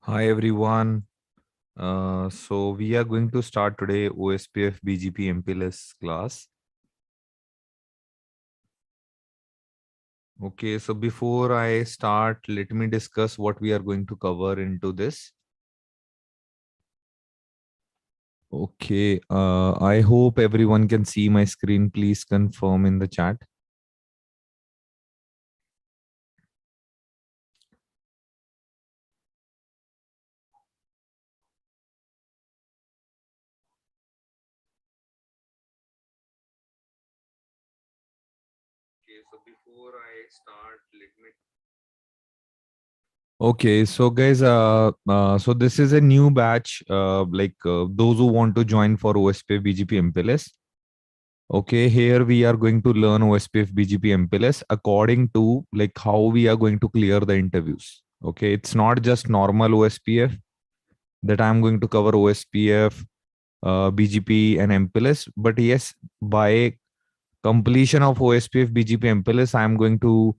Hi everyone. So we are going to start today OSPF BGP MPLS class. Okay, so before I start, let me discuss what we are going to cover into this. Okay, I hope everyone can see my screen. Please confirm in the chat. Okay, so before I start, let me. Okay, so guys, so this is a new batch, those who want to join for OSPF BGP MPLS. Okay, here we are going to learn OSPF BGP MPLS according to like how we are going to clear the interviews. Okay, it's not just normal OSPF that I'm going to cover OSPF, BGP and MPLS, but yes, by completion of OSPF BGP MPLS, I'm going to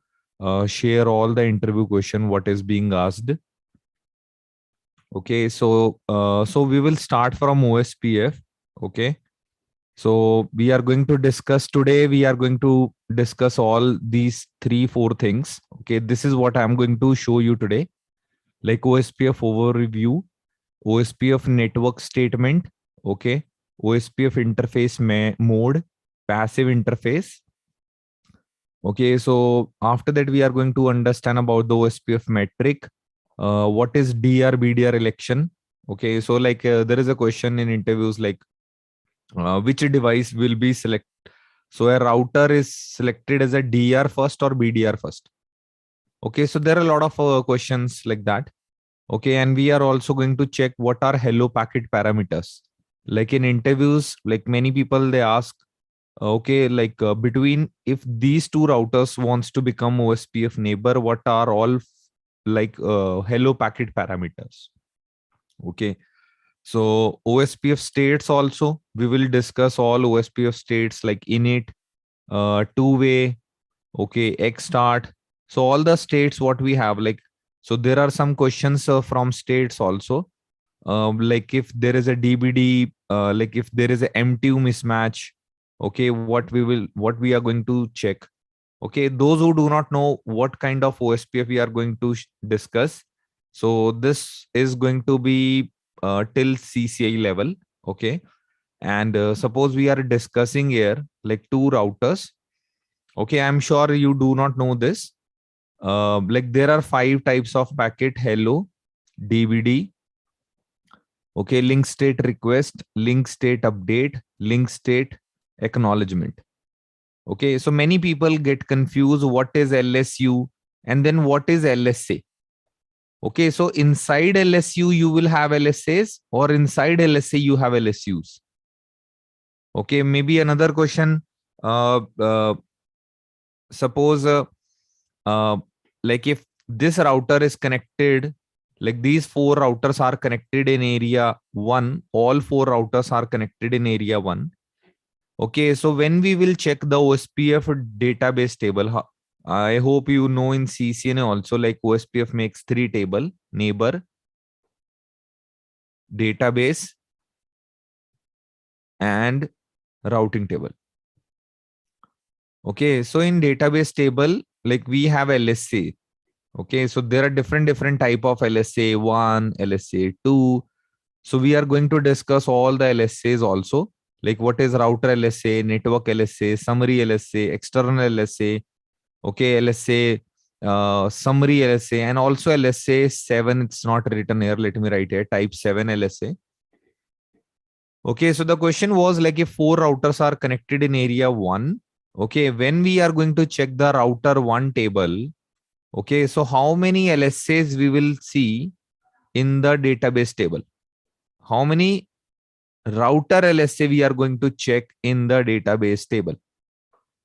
share all the interview question what is being asked. Okay, so we will start from OSPF. Okay. So we are going to discuss today. We are going to discuss all these 3-4 things. Okay, this is what I'm going to show you today, like OSPF overview, OSPF network statement. Okay, OSPF interface mode, passive interface. Okay, so after that we are going to understand about the OSPF metric. What is DR BDR election? Okay, so like there is a question in interviews like which device will be selected. So a router is selected as a DR first or BDR first. Okay, so there are a lot of questions like that. Okay, and we are also going to check what are hello packet parameters. Like in interviews, like many people they ask, okay, like between if these two routers wants to become OSPF neighbor, what are all hello packet parameters? Okay, so OSPF states also, we will discuss all OSPF states like init, two-way, okay, xstart. So all the states what we have, like, so there are some questions from states also. Like if there is a DBD, like if there is a M2 mismatch, okay, what we are going to check. Okay, those who do not know what kind of OSPF we are going to discuss. So this is going to be till CCI level. Okay, and suppose we are discussing here like two routers. Okay, I'm sure you do not know this. Like there are 5 types of packet: hello, DVD, okay, link state request, link state update, link state acknowledgement. Okay, so many people get confused what is LSU and then what is LSA. Okay, so inside LSU you will have LSAs, or inside LSA you have LSUs. Okay, maybe another question. Uh, uh, Suppose uh, like if this router is connected, like these 4 routers are connected in area 1, all 4 routers are connected in area 1. Okay, so when we will check the OSPF database table, I hope you know in CCNA also, like OSPF makes 3 table: neighbor, database, and routing table. Okay, so in database table, like we have LSA. Okay, so there are different type of LSA1, LSA2. So we are going to discuss all the LSAs also, like what is router LSA, network LSA, summary LSA, external LSA, okay, LSA, summary LSA, and also LSA 7. It's not written here. Let me write here, type 7 LSA. Okay, so the question was like if 4 routers are connected in area 1, okay, when we are going to check the router 1 table, okay, so how many LSAs we will see in the database table? How many router LSA we are going to check in the database table?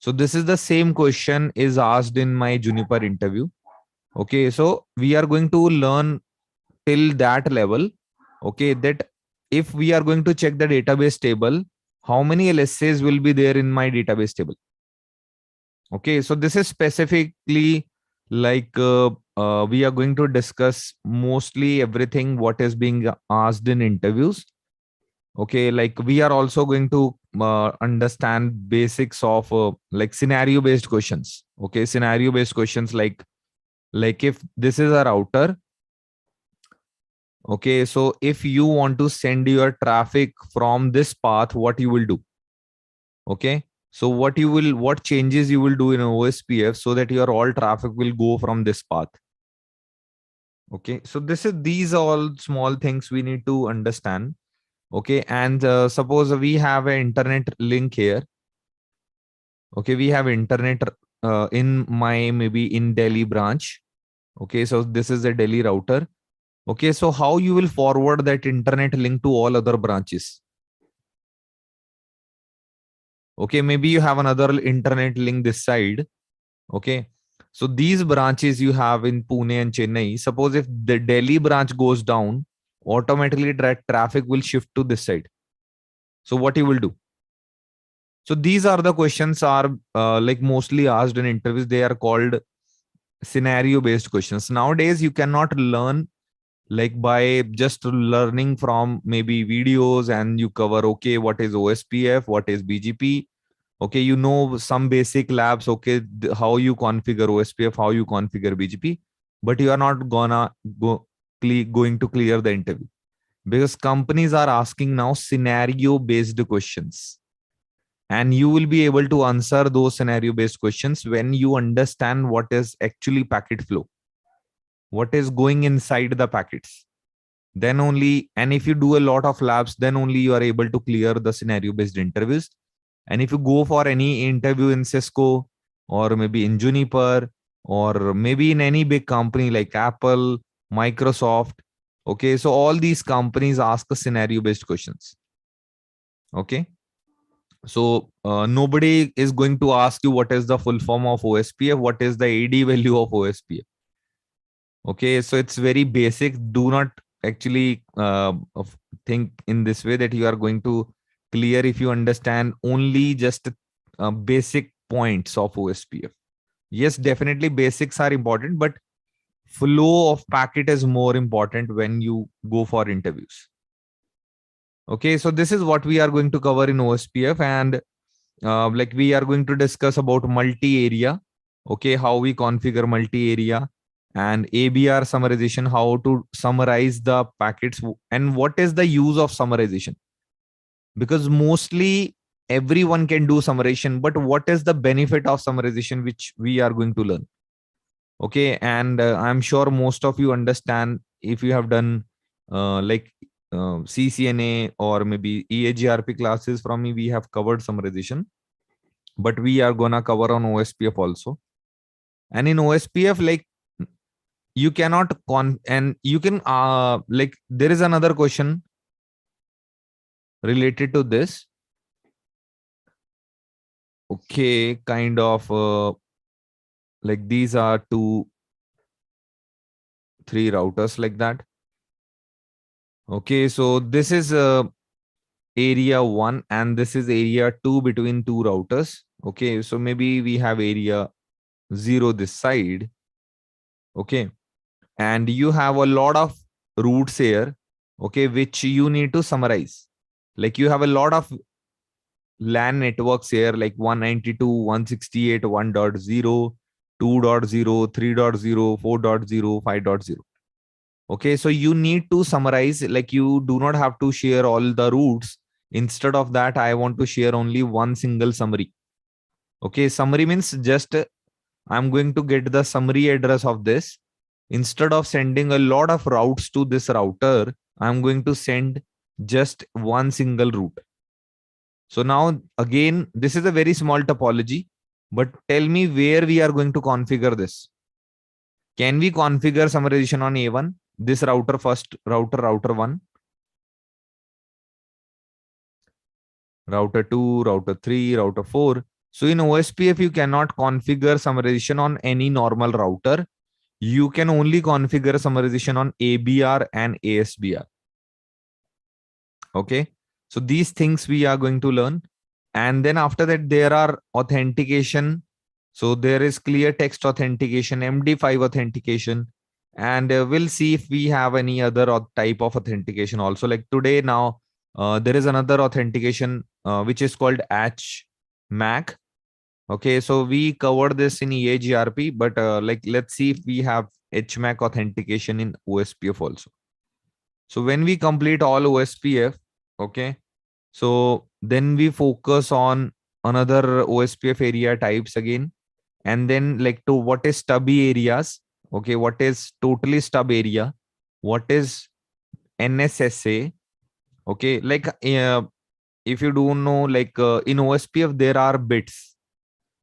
So this is the same question is asked in my Juniper interview. Okay, so we are going to learn till that level. Okay, that if we are going to check the database table, how many LSAs will be there in my database table? Okay, so this is specifically like we are going to discuss mostly everything what is being asked in interviews. Okay, like we are also going to understand basics of like scenario based questions. Okay, scenario based questions like if this is a router. Okay, so if you want to send your traffic from this path, what you will do? Okay, so what changes you will do in OSPF so that your all traffic will go from this path? Okay, so these are all small things we need to understand. Okay, and suppose we have an internet link here. Okay, we have internet in my maybe in Delhi branch. Okay, so this is a Delhi router. Okay, so how you will forward that internet link to all other branches? Okay, maybe you have another internet link this side. Okay, so these branches you have in Pune and Chennai. Suppose if the Delhi branch goes down, automatically that traffic will shift to this side. So what you will do? So these are the questions are like mostly asked in interviews. They are called scenario based questions. Nowadays you cannot learn like by just learning from maybe videos and you cover, okay, what is OSPF, what is BGP. Okay, you know some basic labs, okay, how you configure OSPF, how you configure BGP, but you are not gonna going to clear the interview because companies are asking now scenario based questions, and you will be able to answer those scenario based questions when you understand what is actually packet flow, what is going inside the packets. Then only, and if you do a lot of labs, then only you are able to clear the scenario based interviews. And if you go for any interview in Cisco or maybe in Juniper or maybe in any big company like Apple, Microsoft, okay, so all these companies ask the scenario based questions. Okay, so nobody is going to ask you what is the full form of OSPF, what is the AD value of OSPF. Okay, so it's very basic. Do not actually think in this way that you are going to clear if you understand only just basic points of OSPF. Yes, definitely basics are important, but flow of packet is more important when you go for interviews. Okay, so this is what we are going to cover in OSPF, and like we are going to discuss about multi-area. Okay, how we configure multi-area, and ABR summarization, how to summarize the packets, and what is the use of summarization. Because mostly everyone can do summarization, but what is the benefit of summarization, which we are going to learn. Okay, and I'm sure most of you understand if you have done like CCNA or maybe EAGRP classes from me, we have covered summarization, but we are gonna cover on OSPF also. And in OSPF, like you cannot and you can like there is another question related to this. Okay, kind of like these are 3 routers like that. Okay, so this is area 1 and this is area 2 between 2 routers. Okay, so maybe we have area 0 this side. Okay, and you have a lot of routes here, okay, which you need to summarize. Like you have a lot of LAN networks here, like 192, 168, 1.0, 2.0, 3.0, 4.0, 5.0. Okay, so you need to summarize, like you do not have to share all the routes. Instead of that, I want to share only one single summary. Okay, summary means just I'm going to get the summary address of this. Instead of sending a lot of routes to this router, I'm going to send just one single route. So now again, this is a very small topology, but tell me where we are going to configure this. Can we configure summarization on A1? This router first, router 1, router 2, router 3, router 4. So in OSPF, you cannot configure summarization on any normal router. You can only configure summarization on ABR and ASBR. Okay, so these things we are going to learn. And then after that, there are authentication So there is clear text authentication, MD5 authentication, and we'll see if we have any other type of authentication also. Like today now, there is another authentication which is called HMAC. Okay, so we covered this in EAGRP, but like let's see if we have HMAC authentication in OSPF also. So when we complete all OSPF, okay, so then we focus on another OSPF area types again, and then like to what is stubby areas, okay, what is totally stub area, what is NSSA, okay, like if you don't know, like in OSPF there are bits,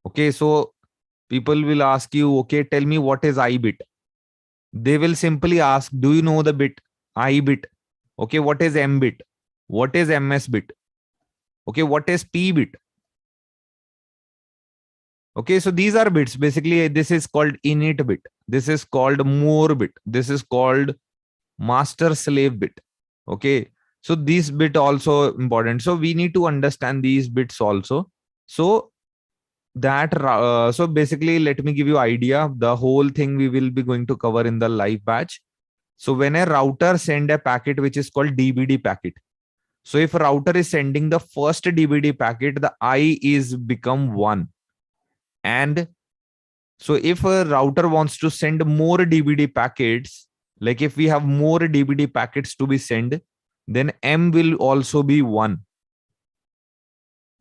okay, so people will ask you, okay, tell me what is I bit. They will simply ask, do you know the bit I bit? Okay, what is M bit? What is MS bit? Okay, what is P bit? Okay, so these are bits. Basically, this is called init bit. This is called more bit. This is called master slave bit. Okay, so this bit also important. So we need to understand these bits also. So that so basically, let me give you idea. The whole thing we will be going to cover in the live batch. So when a router send a packet which is called DBD packet. So if a router is sending the first DBD packet, the I is become 1. And so if a router wants to send more DBD packets, like if we have more DBD packets to be sent, then M will also be 1.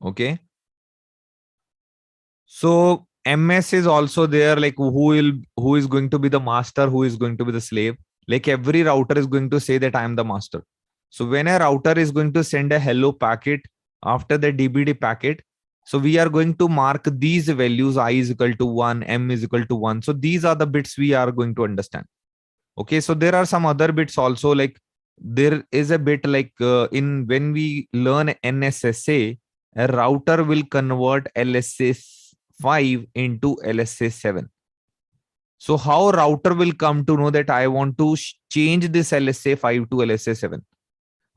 Okay. So MS is also there, like who is going to be the master, who is going to be the slave. Like every router is going to say that I am the master. So when a router is going to send a hello packet after the DBD packet, so we are going to mark these values, I is equal to 1, M is equal to 1. So these are the bits we are going to understand. Okay, so there are some other bits also, like there is a bit like in when we learn NSSA, a router will convert LSA 5 into LSA 7. So how router will come to know that I want to change this LSA 5 to LSA 7?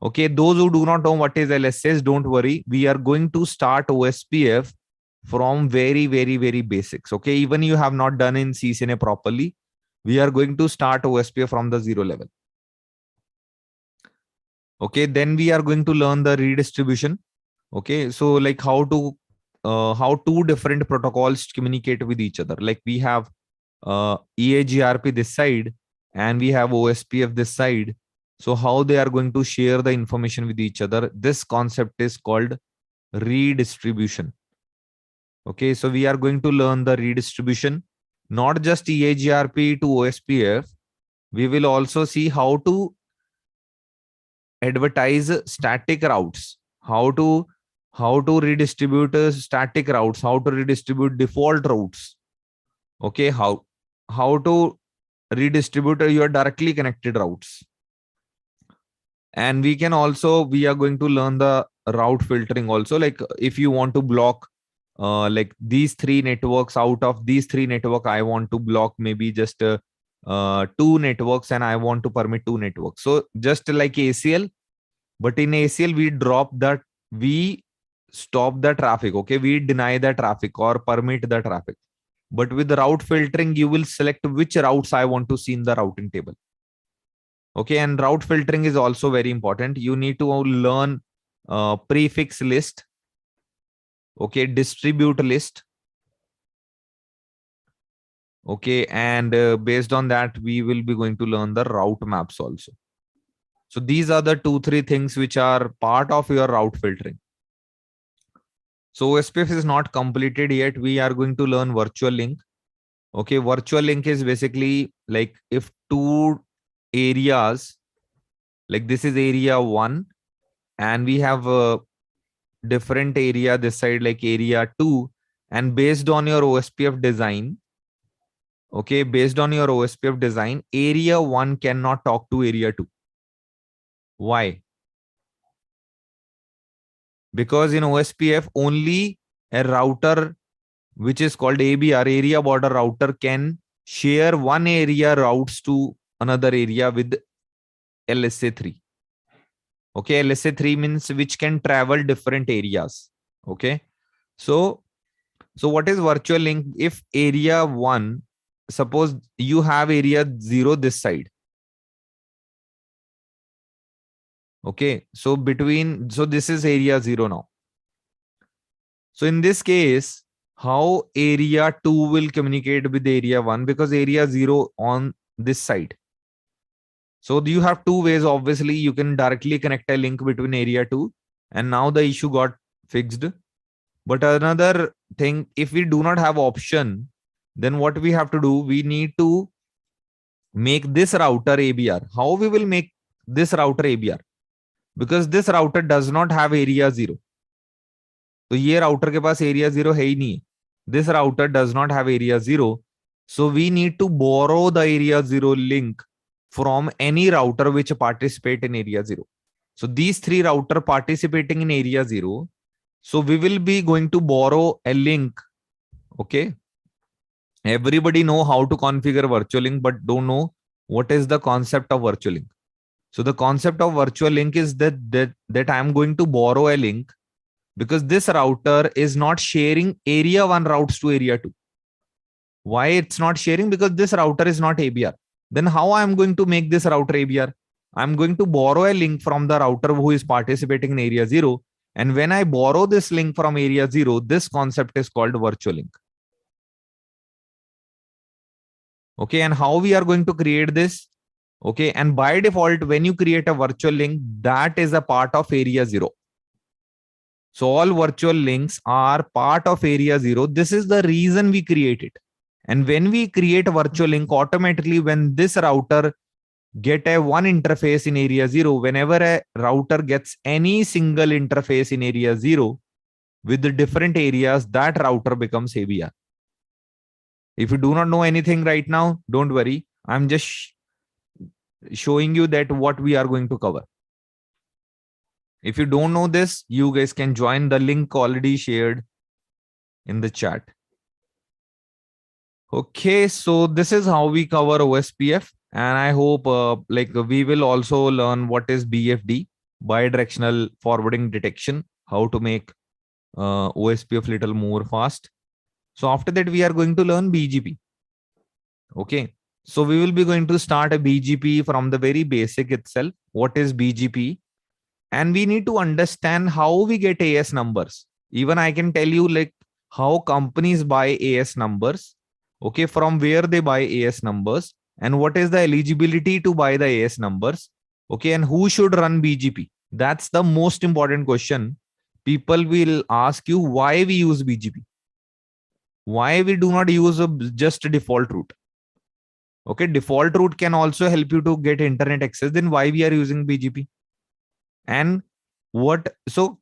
Okay, those who do not know what is LSAs, don't worry. We are going to start OSPF from very, very, very basics. Okay, even you have not done in CCNA properly, we are going to start OSPF from the 0 level. Okay, then we are going to learn the redistribution. Okay, so like how how two different protocols communicate with each other. Like we have EAGRP this side and we have OSPF this side. So how they are going to share the information with each other. This concept is called redistribution. Okay, so we are going to learn the redistribution, not just EAGRP to OSPF. We will also see how to advertise static routes, how to redistribute static routes, how to redistribute default routes. Okay, how to redistribute your directly connected routes. And we are going to learn the route filtering also. Like if you want to block like these three networks, out of these three network, I want to block maybe just 2 networks and I want to permit 2 networks. So just like ACL, but in ACL, we stop the traffic. Okay, we deny the traffic or permit the traffic. But with the route filtering, you will select which routes I want to see in the routing table. Okay, and route filtering is also very important. You need to learn prefix list. Okay, distribute list. Okay, and based on that, we will be going to learn the route maps also. So these are the 2-3 things which are part of your route filtering. So OSPF is not completed yet. We are going to learn virtual link. Okay, virtual link is basically like if 2 areas, like this is area 1, and we have a different area this side, like area 2, and based on your OSPF design, okay, based on your OSPF design, area 1 cannot talk to area 2. Why? Because in OSPF, only a router which is called ABR, area border router, can share one area routes to another area with LSA 3. Okay, LSA 3 means which can travel different areas. Okay, so So what is virtual link? If area 1, suppose you have area 0 this side. Okay, so this is area 0 now. So in this case, how area 2 will communicate with area 1? Because area 0 on this side. So you have two ways. Obviously, you can directly connect a link between area 2, and now the issue got fixed. But another thing, if we do not have option, then what we have to do, we need to make this router ABR. How we will make this router ABR? Because this router does not have area 0. तो ये router के पास area 0 है ही नहीं. This router does not have area 0. So we need to borrow the area 0 link from any router which participate in area 0. So these three router participating in area 0. So we will be going to borrow a link. Okay. Everybody know how to configure virtual link, but don't know what is the concept of virtual link. So the concept of virtual link is that I'm going to borrow a link because this router is not sharing area 1 routes to area 2. Why it's not sharing? Because this router is not ABR. Then how I'm going to make this router ABR? I'm going to borrow a link from the router who is participating in area 0. And when I borrow this link from area 0, this concept is called virtual link. Okay, and how we are going to create this? Okay, and by default, when you create a virtual link, that is a part of area 0. So all virtual links are part of area 0. This is the reason we create it. And when we create a virtual link, automatically when this router get a one interface in area 0, whenever a router gets any single interface in area 0 with the different areas, that router becomes ABR. If you do not know anything right now, don't worry. I'm just showing you that what we are going to cover. If you don't know this, you guys can join the link already shared in the chat. Okay, so this is how we cover OSPF, and I hope we will also learn what is BFD, bidirectional forwarding detection, how to make OSPF little more fast. So after that, we are going to learn BGP. Okay, so we will be going to start a BGP from the very basic itself. What is BGP? And we need to understand how we get AS numbers. Even I can tell you like how companies buy AS numbers. Okay, from where they buy AS numbers and what is the eligibility to buy the AS numbers. Okay, and who should run BGP? That's the most important question. People will ask you why we use BGP. Why we do not use just a default route. Okay, default route can also help you to get internet access. Then why we are using BGP? And what, so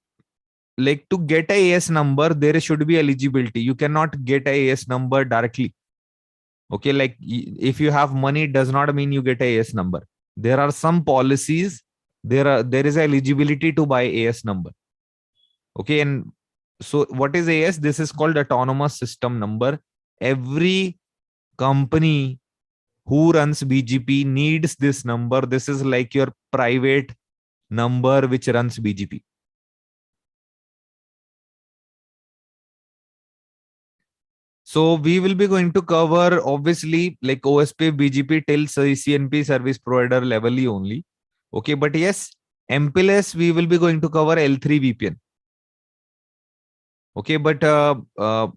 like to get a AS number, there should be eligibility. You cannot get a AS number directly. Okay, like if you have money, it does not mean you get a AS number. There are some policies. There is eligibility to buy AS number. Okay, and so what is AS? This is called autonomous system number. Every company who runs BGP needs this number. This is like your private number which runs BGP. So we will be going to cover obviously like OSPF BGP till CCNP service provider level only. Okay, but yes, MPLS we will be going to cover L3 VPN. Okay, but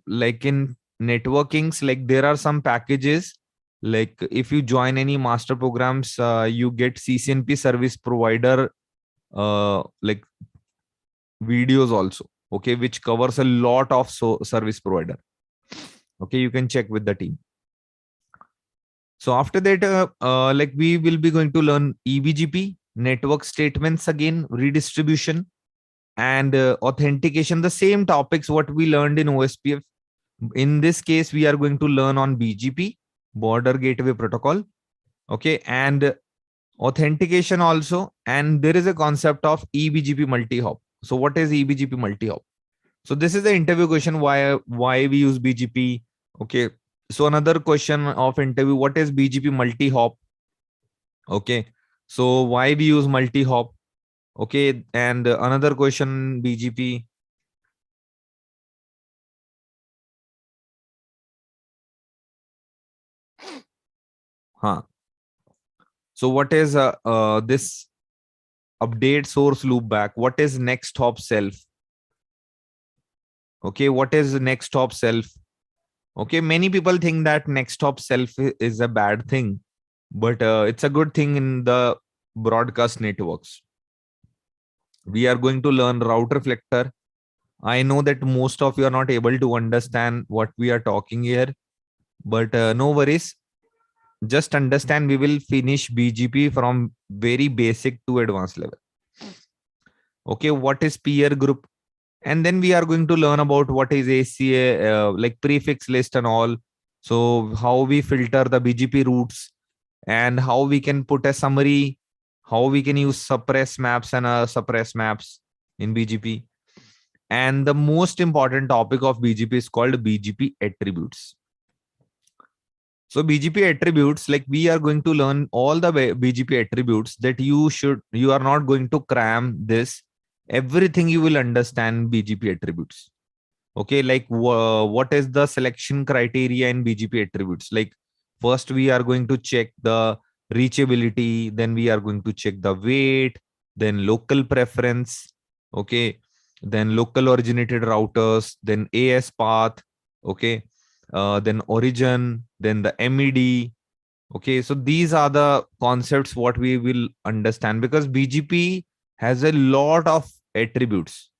like in networkings, like there are some packages. Like if you join any master programs, you get CCNP service provider like videos also. Okay, which covers a lot of service provider. Okay, you can check with the team. So after that, like we will be going to learn eBGP, network statements again, redistribution, and authentication. The same topics what we learned in OSPF. In this case, we are going to learn on BGP, border gateway protocol. Okay, and authentication also. And there is a concept of eBGP multi-hop. So what is eBGP multi-hop? So this is the interview question, why we use BGP. Okay, so another question of interview, what is BGP multi-hop? Okay, so why we use multi-hop? Okay, and another question, BGP. Huh. So what is this update source loop back? What is next hop self? Okay, what is next hop self? Okay, many people think that next hop self is a bad thing, but it's a good thing in the broadcast networks. We are going to learn router reflector. I know that most of you are not able to understand what we are talking here, but no worries. Just understand we will finish BGP from very basic to advanced level. Okay, what is peer group? And then we are going to learn about what is ACA, like prefix list and all. So how we filter the BGP routes and how we can put a summary, how we can use suppress maps and suppress maps in BGP. And the most important topic of BGP is called BGP attributes. So BGP attributes, like we are going to learn all the BGP attributes that you are not going to cram this. Everything you will understand BGP attributes. Okay, like what is the selection criteria in BGP attributes? Like first we are going to check the reachability, then we are going to check the weight, then local preference, okay, then local originated routers, then AS path, okay, then origin, then the MED. Okay, so these are the concepts what we will understand, because BGP has a lot of attributes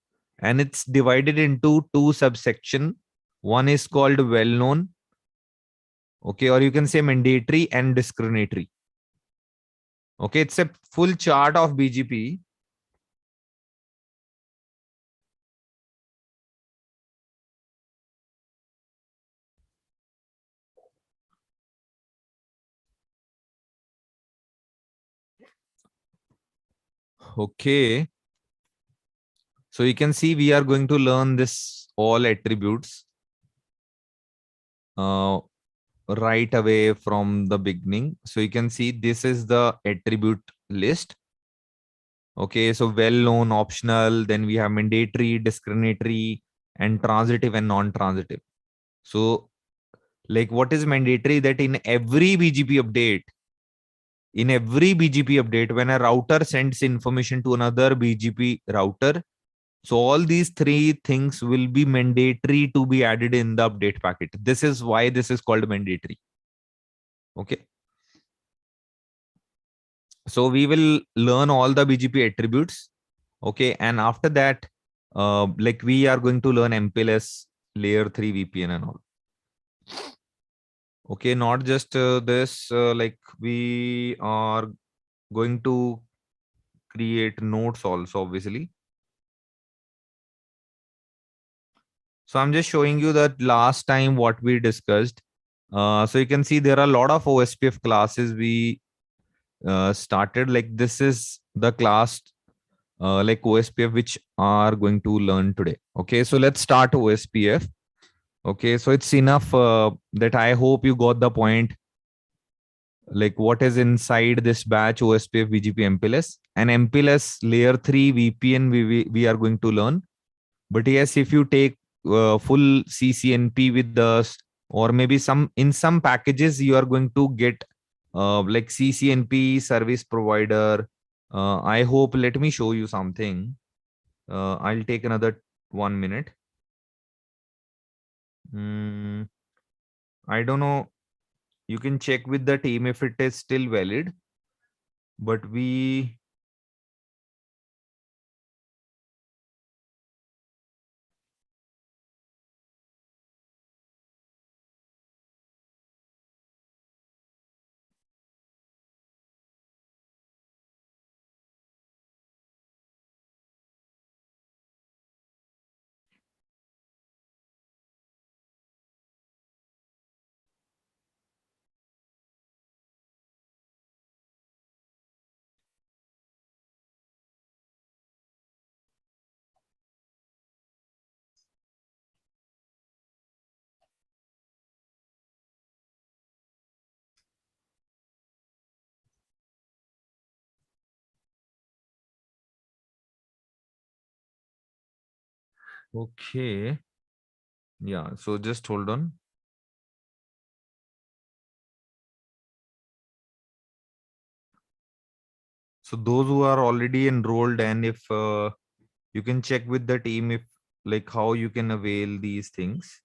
and it's divided into two subsection. One is called well known, okay, or you can say mandatory and discriminatory. Okay, it's a full chart of BGP. Okay, so you can see we are going to learn this all attributes uh, right away from the beginning. So you can see this is the attribute list. Okay, so well known, optional, then we have mandatory, discriminatory, and transitive and non-transitive. So, like what is mandatory? That in every BGP update, when a router sends information to another BGP router, so all these three things will be mandatory to be added in the update packet. This is why this is called mandatory. Okay. So we will learn all the BGP attributes. Okay. And after that, like we are going to learn MPLS, layer 3 VPN and all. Okay. Not just this, like we are going to create notes also, obviously. So I'm just showing you that last time what we discussed. So you can see there are a lot of OSPF classes we started. Like this is the class like OSPF which are going to learn today. Okay, so let's start OSPF. Okay, so it's enough that I hope you got the point. Like what is inside this batch OSPF BGP MPLS and MPLS layer 3 VPN we are going to learn. But yes, if you take full CCNP with us, or maybe some in some packages you are going to get like CCNP service provider. I hope. Let me show you something. I'll take another 1 minute. Mm, I don't know. You can check with the team if it is still valid. But we okay. Yeah. So just hold on. So those who are already enrolled, and if you can check with the team if like how you can avail these things.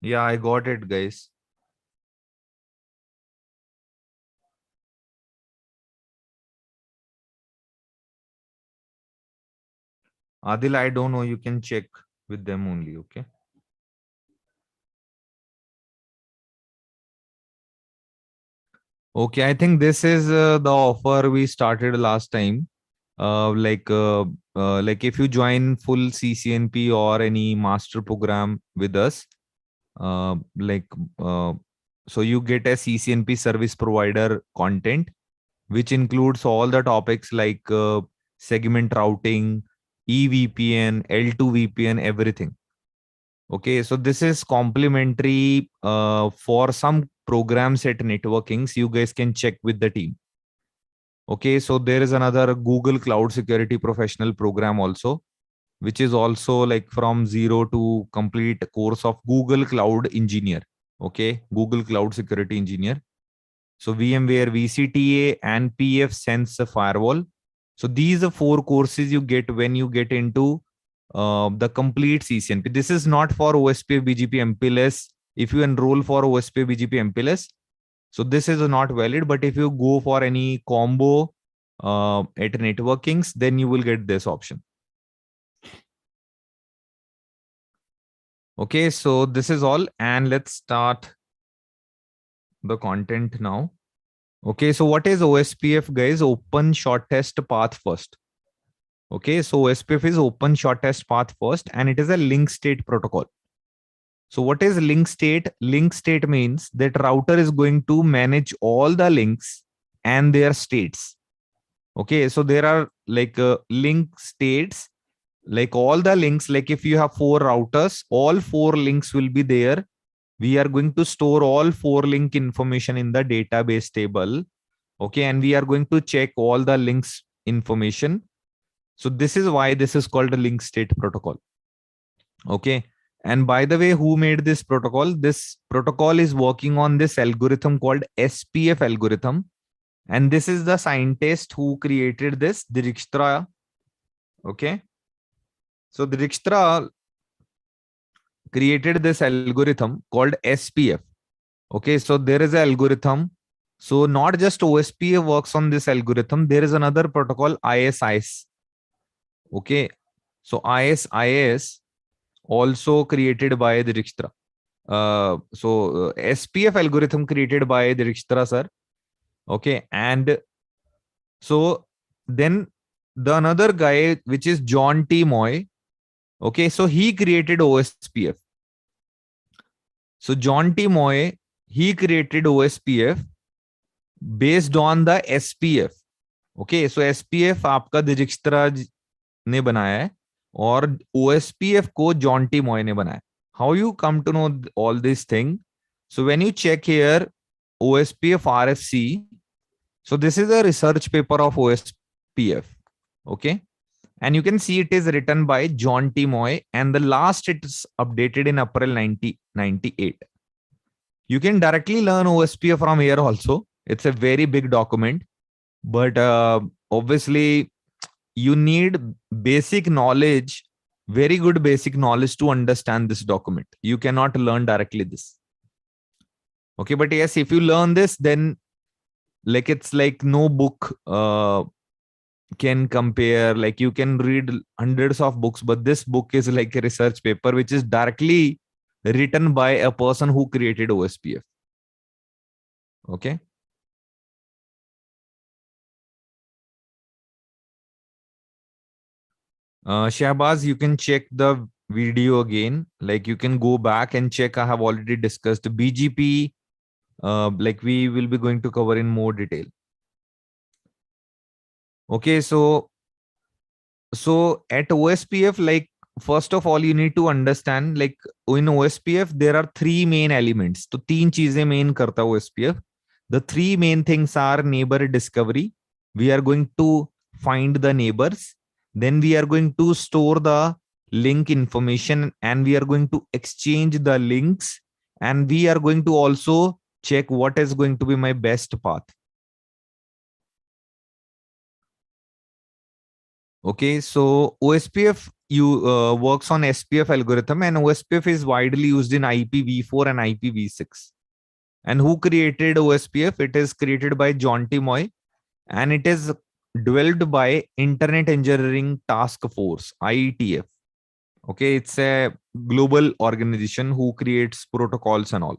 Yeah, I got it, guys. Adil, I don't know. You can check with them only. Okay. Okay. I think this is the offer we started last time. Like if you join full CCNP or any master program with us, uh, like uh, so you get a CCNP service provider content, which includes all the topics like segment routing, EVPN, L2 VPN, everything. Okay, so this is complimentary for some programs at networkings. You guys can check with the team. Okay, so there is another Google Cloud Security Professional program also, which is also like from zero to complete course of Google Cloud Engineer. Okay, Google Cloud Security Engineer. So VMware, VCTA, and PF Sense Firewall. So these are four courses you get when you get into the complete CCNP. This is not for OSPF BGP MPLS. If you enroll for OSPF BGP MPLS, so this is not valid. But if you go for any combo at networkings, then you will get this option. Okay, so this is all, and let's start the content now. Okay, so what is OSPF, guys? Open Short Test Path First. Okay, so OSPF is Open Short Test Path First, and it is a link state protocol. So what is link state? Link state means that router is going to manage all the links and their states. Okay, so there are like link states, like all the links. Like if you have four routers, all four links will be there. We are going to store all four link information in the database table. Okay, and we are going to check all the links information. So this is why this is called a link state protocol. Okay. And by the way, who made this protocol? This protocol is working on this algorithm called SPF algorithm. And this is the scientist who created this, Dijkstra. Okay. So Dijkstra created this algorithm called SPF. Okay. So there is an algorithm. So not just OSPF works on this algorithm. There is another protocol, ISIS. Okay. So ISIS also created by the Dijkstra. SPF algorithm created by the Dijkstra, sir. Okay. And so then the another guy, which is John T. Moy. Okay. So he created OSPF. So John T. Moy, he created OSPF based on the SPF. Okay. So SPF आपका Dijkstra ने बनाया है और OSPF को John T. Moy ने बनाया. How you come to know all this thing? So when you check here, OSPF RFC, so this is a research paper of OSPF. Okay. And you can see it is written by John T. Moy, and the last it is updated in April 1998. You can directly learn OSPF from here also. It's a very big document, but obviously you need basic knowledge, very good basic knowledge to understand this document. You cannot learn directly this. Okay, but yes, if you learn this, then like it's like no book can compare. Like you can read hundreds of books, but this book is like a research paper which is directly written by a person who created OSPF. Okay. Shahbaz, you can check the video again. Like you can go back and check. I have already discussed BGP. Like we will be going to cover in more detail. Okay, so at OSPF, like first of all, you need to understand, like in OSPF, there are three main elements. तो तीन चीजें main करता है OSPF. The three main things are neighbor discovery. We are going to find the neighbors. Then we are going to store the link information and we are going to exchange the links. And we are going to also check what is going to be my best path. Okay, so OSPF works on SPF algorithm, and OSPF is widely used in IPv4 and IPv6. And who created OSPF? It is created by John T. Moy, and it is developed by Internet Engineering Task Force, IETF. Okay, it's a global organization who creates protocols and all.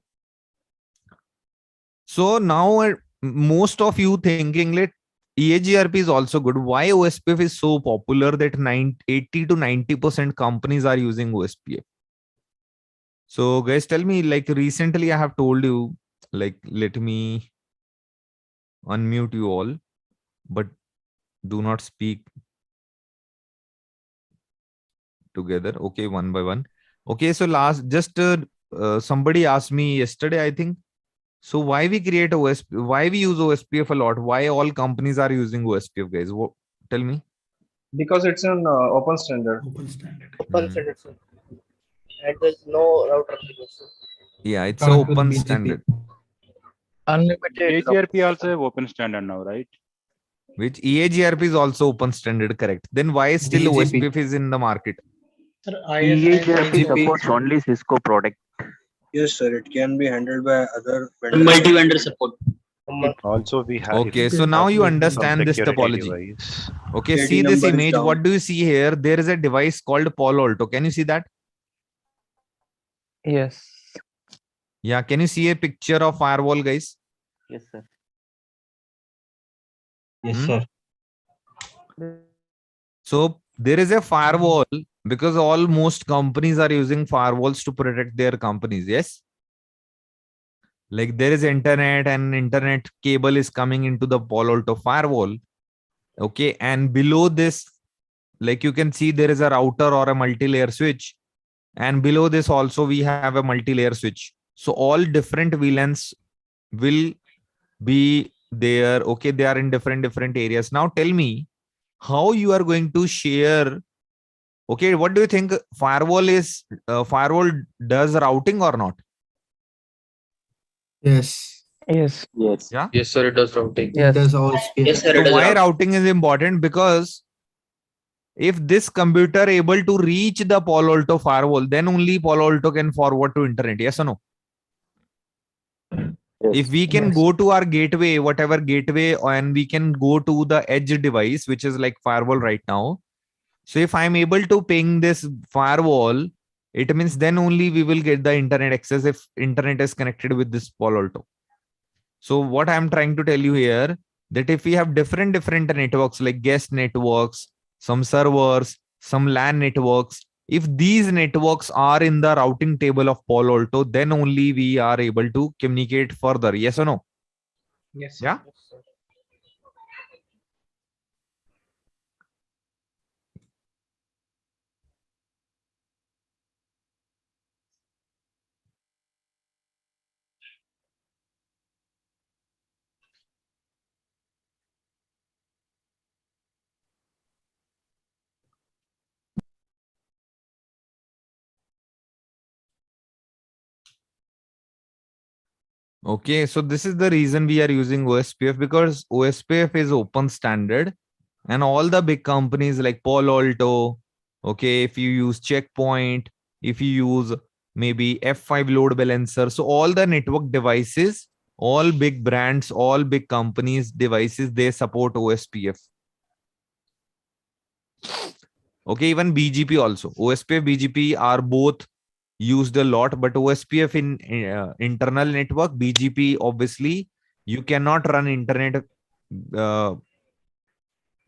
So now most of you thinking, let EAGRP is also good. Why OSPF is so popular that 80 to 90% companies are using OSPF? So guys, tell me, like recently I have told you, like let me unmute you all, but do not speak together. Okay, one by one. Okay, so somebody asked me yesterday, I think. So why we create OSPF? Why we use OSPF a lot? Why all companies are using OSPF, guys? Tell me. Because it's an open standard. Open standard. Open standard, sir. And there's no router application. Yeah, it's an open BGP. standard. Unlimited. AGRP also open standard now, right? Which EAGRP is also open standard, correct? Then why still BGP. OSPF is in the market? Sir, EAGRP supports only Cisco product. Yes, sir. It can be handled by other Multi-vendor support. Also, we have. Okay, so now you understand this topology. Device. Okay, AD see this number is image. down. What do you see here? There is a device called Palo Alto. Can you see that? Yes. Yeah, can you see a picture of firewall, guys? Yes, sir. Yes, Hmm? sir. So there is a firewall because almost companies are using firewalls to protect their companies. Yes. Like there is internet and internet cable is coming into the Palo Alto firewall. Okay. And below this, like you can see, there is a router or a multi-layer switch. And below this also we have a multi-layer switch. So all different VLANs will be there. Okay. They are in different areas. Now tell me how you are going to share. Okay. What do you think? Firewall does routing or not? Yes. Yes. Yes. Yeah. Yes, sir. It does routing. It Yes. does OSPF. Yes, sir. It So does why routing. routing is important? Because if this computer able to reach the Palo Alto firewall, then only Palo Alto can forward to internet. Yes or no? If we can Yes. go to our gateway, whatever gateway, and we can go to the edge device, which is like firewall right now. So if I'm able to ping this firewall, it means then only we will get the internet access if internet is connected with this Palo Alto. So what I'm trying to tell you here, that if we have different networks like guest networks, some servers, some LAN networks, if these networks are in the routing table of Palo Alto, then only we are able to communicate further. Yes or no? Yes. Yeah. Okay, so this is the reason we are using OSPF, because OSPF is open standard and all the big companies like Palo Alto, okay, if you use Checkpoint, if you use maybe F5 load balancer, so all the network devices, all big brands, all big companies devices, they support OSPF. Okay, even BGP also. OSPF, BGP are both used a lot, but OSPF in internal network, BGP obviously you cannot run internet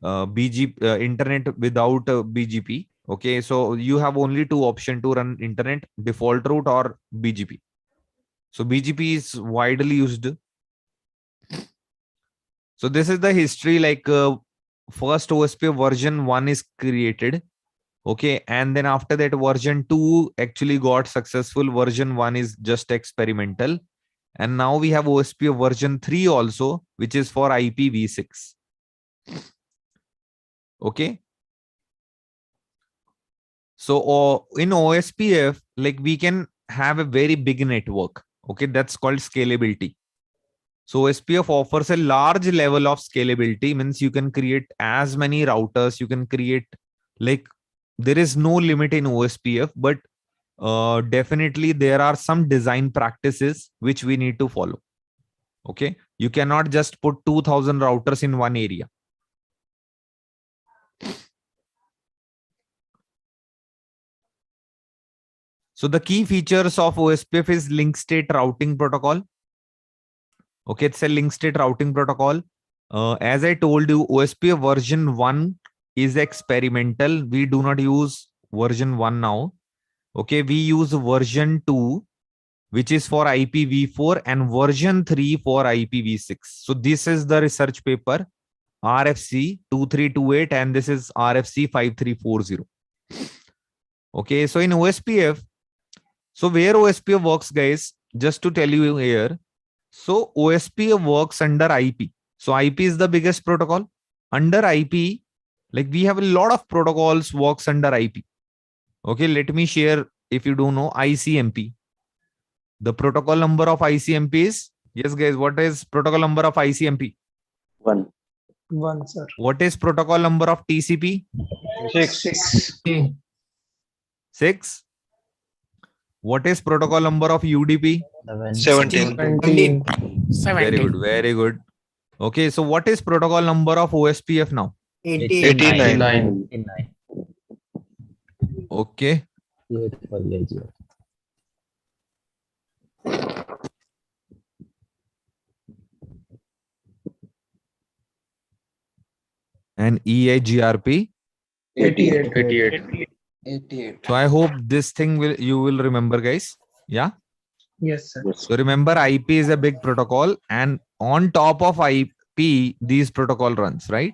internet without BGP. Okay, so you have only two options to run internet: default route or BGP. So BGP is widely used. So this is the history, like first OSPF version 1 is created. Okay, and then after that version 2 actually got successful. Version 1 is just experimental. And now we have OSPF version 3 also, which is for IPv6. Okay. So in OSPF, like we can have a very big network. Okay, that's called scalability. So OSPF offers a large level of scalability, means you can create as many routers, you can create, like, there is no limit in OSPF, but definitely there are some design practices which we need to follow. Okay, you cannot just put 2000 routers in one area. So the key features of OSPF is link state routing protocol. Okay, it's a link state routing protocol. As I told you, OSPF version 1 is experimental. We do not use version 1 now. Okay, we use version 2, which is for IPv4, and version 3 for IPv6. So this is the research paper, RFC 2328, and this is RFC 5340. Okay, so in OSPF, so where OSPF works, guys, just to tell you here, so OSPF works under IP. So IP is the biggest protocol. Under IP, like we have a lot of protocols works under IP. Okay, let me share, if you don't know, ICMP. The protocol number of ICMP is, yes guys, what is protocol number of ICMP? 1. 1, sir. What is protocol number of TCP? 6. 6. What is protocol number of UDP? 17. 17. Very good, very good. Okay, so what is protocol number of OSPF now? 89. Okay. And EIGRP? 88. So I hope this thing you will remember, guys. Yeah. Yes, sir. So remember, IP is a big protocol, and on top of IP, these protocol runs, right?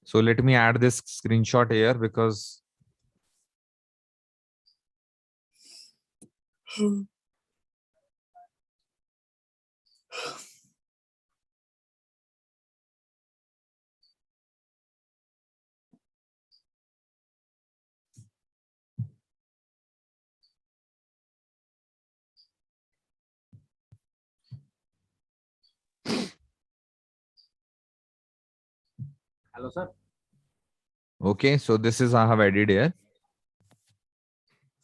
So let me add this screenshot here because Hello, sir. okay, so this is I have added here.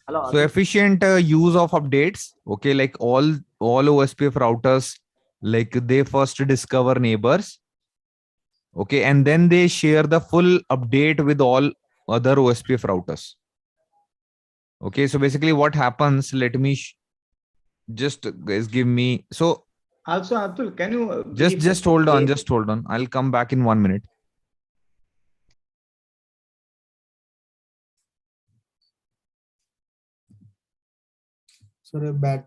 Hello. So efficient use of updates. Okay, like all OSPF routers, like they first discover neighbors. Okay, and then they share the full update with all other OSPF routers. Okay, so basically what happens, let me just guys give me, so Also, Abdul, can you just hold on, just hold on. I'll come back in 1 minute. Sorry, bad.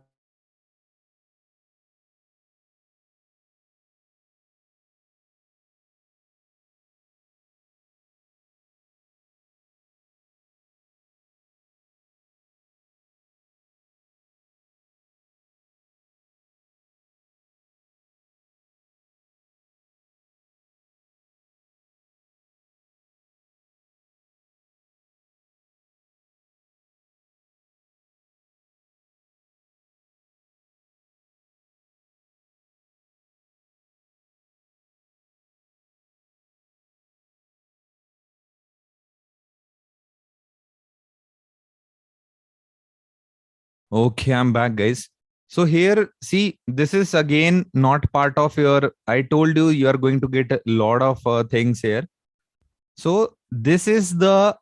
Okay, I'm back, guys. So here, see, this is again not part of your, I told you, you are going to get a lot of things here. So this is the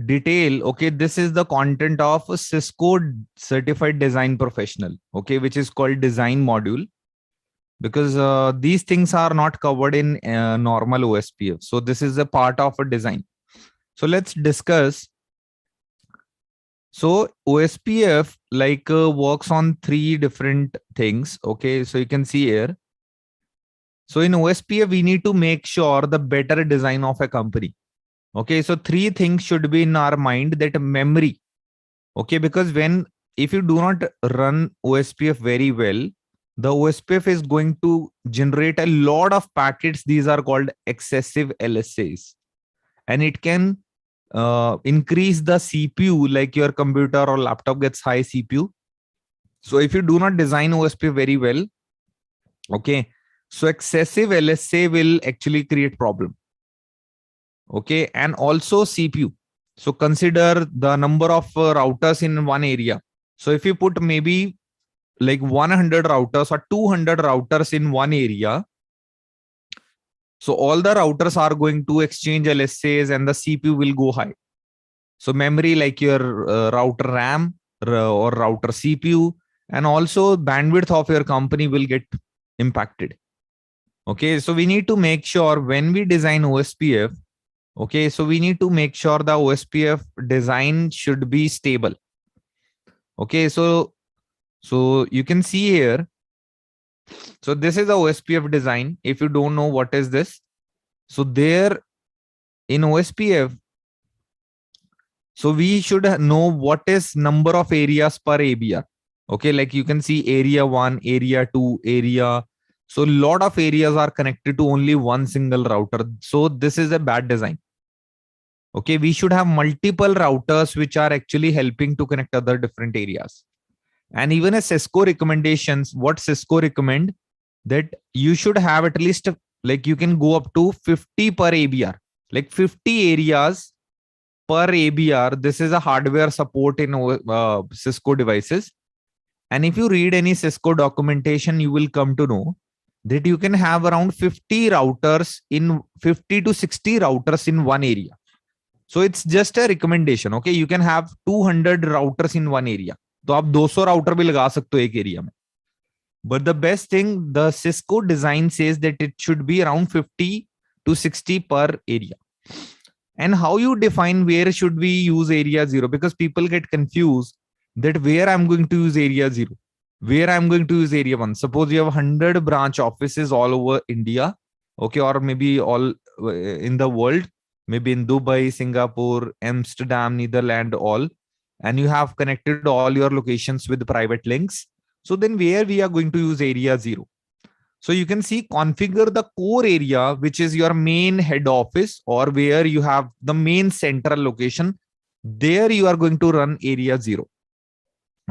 detail. Okay, this is the content of a Cisco certified design professional. Okay, which is called design module, because these things are not covered in normal OSPF. So this is a part of a design. So let's discuss. So OSPF works on 3 different things. Okay, so you can see here. So in OSPF, we need to make sure the better design of a company. Okay, so three things should be in our mind: that memory. Okay, because if you do not run OSPF very well, the OSPF is going to generate a lot of packets. These are called excessive LSAs, and it can increase the CPU, like your computer or laptop gets high CPU. So if you do not design OSPF very well, okay, so excessive LSA will actually create problem. Okay, and also CPU. So consider the number of routers in one area. So if you put maybe like 100 routers or 200 routers in one area, so all the routers are going to exchange LSAs and the CPU will go high. So memory, like your router RAM or router CPU, and also bandwidth of your company will get impacted. Okay, so we need to make sure when we design OSPF, okay, so we need to make sure the OSPF design should be stable. Okay, so you can see here. So this is the OSPF design. If you don't know what is this, so there in OSPF, so we should know what is number of areas per ABR. Okay, like you can see area 1, area 2, area. So a lot of areas are connected to only one single router. So this is a bad design. Okay, we should have multiple routers which are actually helping to connect other different areas. And even a Cisco recommendations, what Cisco recommend, that you should have at least, like you can go up to 50 per ABR, like 50 areas per ABR. This is a hardware support in Cisco devices. And if you read any Cisco documentation, you will come to know that you can have around 50 routers in 50 to 60 routers in one area. So it's just a recommendation. Okay, you can have 200 routers in one area. तो आप 200 router भी लगा सकते हो एक area में. But the best thing, the Cisco design says that it should be around 50 to 60 per area. And how you define where should we use area 0? Because people get confused that where I'm going to use area 0, where I'm going to use area 1. Suppose you have 100 branch offices all over India, okay, or maybe all in the world, maybe in Dubai, Singapore, Amsterdam, Netherlands, all, and you have connected all your locations with private links. So then where we are going to use area 0? So you can see configure the core area, which is your main head office or where you have the main central location. There you are going to run area 0.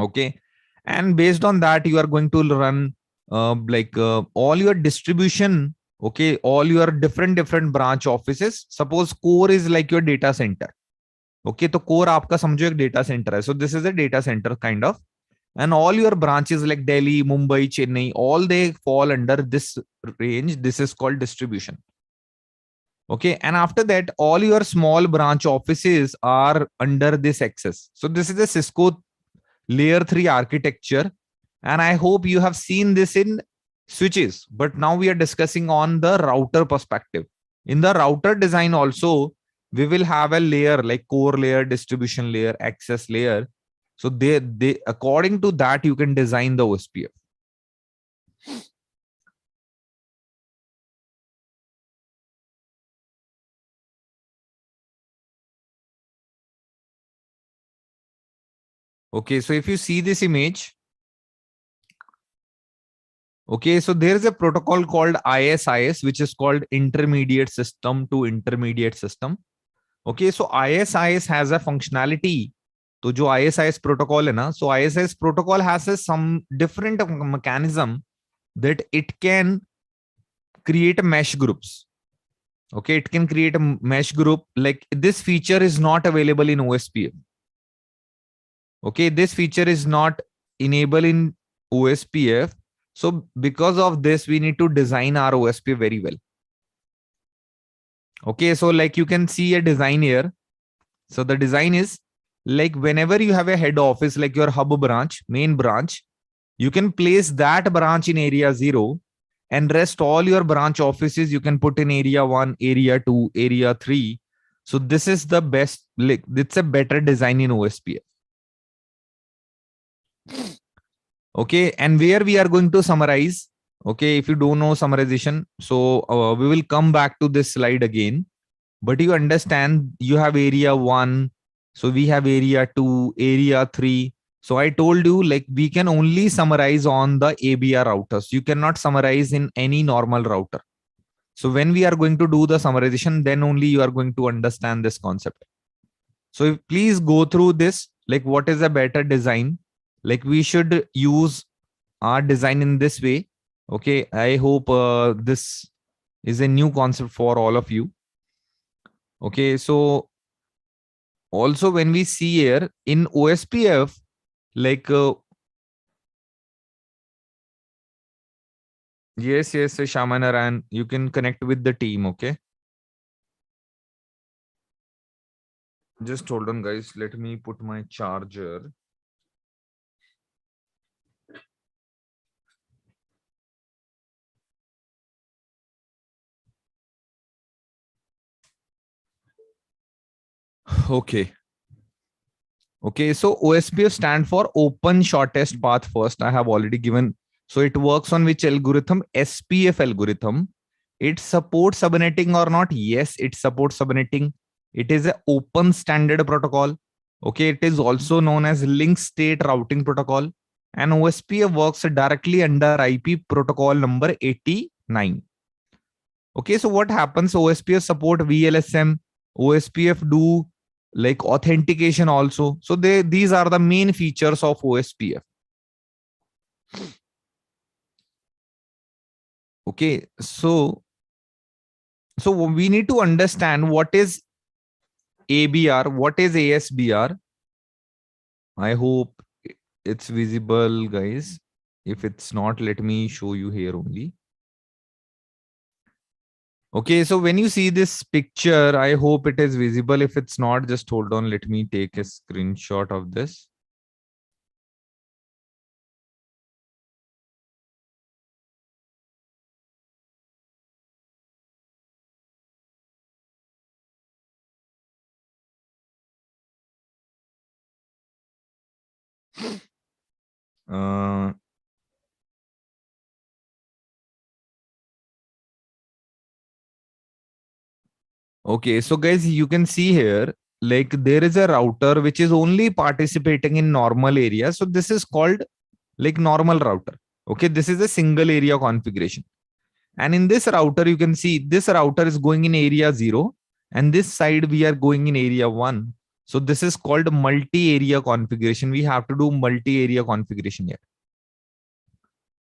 Okay. And based on that, you are going to run all your distribution. Okay. All your different branch offices. Suppose core is like your data center. Okay, तो core आपका समझो एक data center है. So this is a data center kind of, and all your branches like Delhi, Mumbai, Chennai, all they fall under this range. This is called distribution. Okay, and after that, all your small branch offices are under this access. So this is a Cisco layer 3 architecture, and I hope you have seen this in switches. But now we are discussing on the router perspective. In the router design also, we will have a layer like core layer, distribution layer, access layer. So they according to that, you can design the OSPF. Okay, so if you see this image, okay, so there is a protocol called ISIS, which is called intermediate system to intermediate system. Okay, so ISIS has a functionality. So जो ISIS protocol है ना, so ISIS protocol has some different mechanism that it can create mesh groups. Okay, it can create a mesh group. Like this feature is not available in OSPF. Okay, this feature is not enabled in OSPF. So because of this, we need to design our OSPF very well. Okay, so like you can see a design here. So the design is like whenever you have a head office, like your hub branch, main branch, you can place that branch in area 0 and rest all your branch offices you can put in area 1, area 2, area 3. So this is the best, like it's a better design in OSPF. Okay, and where we are going to summarize. Okay, if you don't know summarization, so we will come back to this slide again. But you understand you have area 1, so we have area 2, area 3. So I told you like we can only summarize on the ABR routers. You cannot summarize in any normal router. So when we are going to do the summarization, then only you are going to understand this concept. So please go through this, like what is a better design? Like we should use our design in this way. Okay, I hope this is a new concept for all of you. Okay, so also when we see here in OSPF, like yes, Shamanaran, you can connect with the team. Okay, just hold on, guys. Let me put my charger. Okay. Okay, so OSPF stand for open shortest path first. I have already given. So it works on which algorithm? SPF algorithm. It supports subnetting or not? Yes, it supports subnetting. It is an open standard protocol. Okay, it is also known as link state routing protocol. And OSPF works directly under IP protocol number 89. Okay, so what happens? OSPF support VLSM. OSPF do like authentication also. So these are the main features of OSPF. Okay, so we need to understand what is ABR, what is ASBR. I hope it's visible, guys. If it's not, let me show you here only. Okay, so when you see this picture, I hope it is visible. If it's not, just hold on. Let me take a screenshot of this. Okay, so guys, you can see here, like there is a router which is only participating in normal area. So this is called like normal router. Okay, this is a single area configuration. And in this router, you can see this router is going in area 0. And this side we are going in area 1. So this is called multi-area configuration. We have to do multi-area configuration here.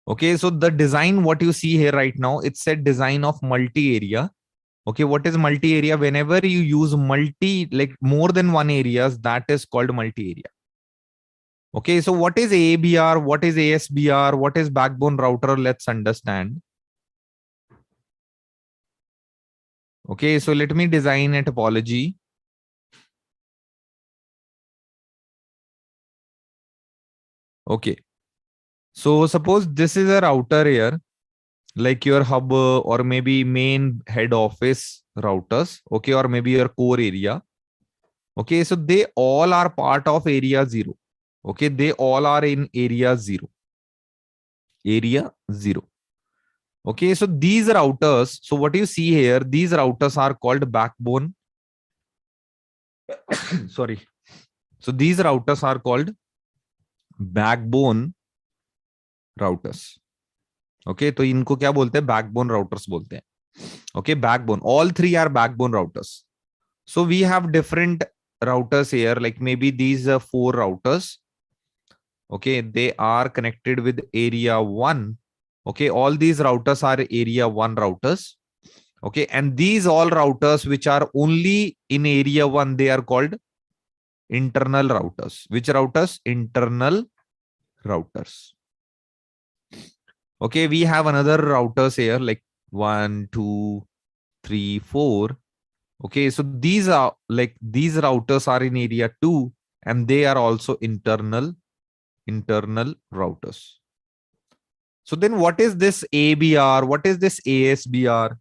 Okay, so the design, what you see here right now, it's a design of multi-area. Okay, what is multi-area? Whenever you use like more than one areas, that is called multi-area. Okay, so what is ABR? What is ASBR? What is backbone router? Let's understand. Okay, so let me design a topology. Okay, so suppose this is a router here, like your hub or maybe main head office routers. Okay, or maybe your core area. Okay, so they all are part of area 0. Okay, they all are in area 0. Area 0. Okay, so these routers, so what you see here, these routers are called backbone. Sorry. So these routers are called backbone routers. Okay, तो इनको क्या बोलते हैं? Backbone routers बोलते हैं. Okay, backbone. All three are backbone routers. So we have different routers here, like maybe these 4 routers. Okay, they are connected with area 1. Okay, all these routers are area 1 routers. Okay, and these all routers which are only in area 1, they are called internal routers. Which routers? Internal routers. Okay, we have another routers here, like 1, 2, 3, 4. Okay, so these are like these routers are in area 2 and they are also internal routers. So then what is this ABR? What is this ASBR?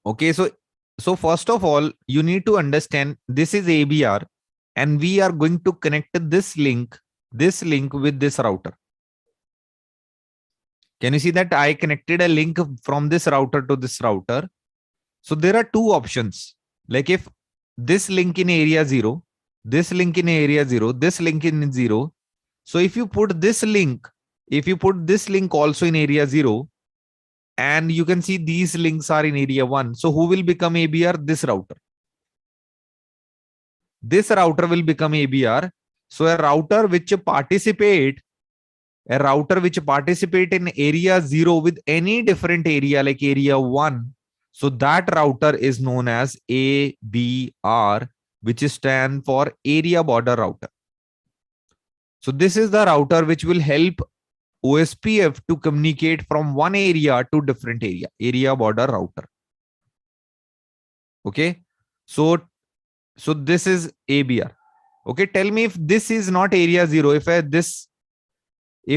Okay, so first of all, you need to understand this is ABR and we are going to connect this link this link with this router. Can you see that I connected a link from this router to this router? So there are two options. Like if this link in area 0, this link in area 0, this link in 0. So if you put this link, also in area 0, and you can see these links are in area 1. So who will become ABR? This router. This router will become ABR. So a router which participate in area 0 with any different area like area 1. So that router is known as ABR, which is stand for area border router. So this is the router which will help OSPF to communicate from one area to different area border router. Okay. So this is ABR. Okay. Tell me if this is not area 0, if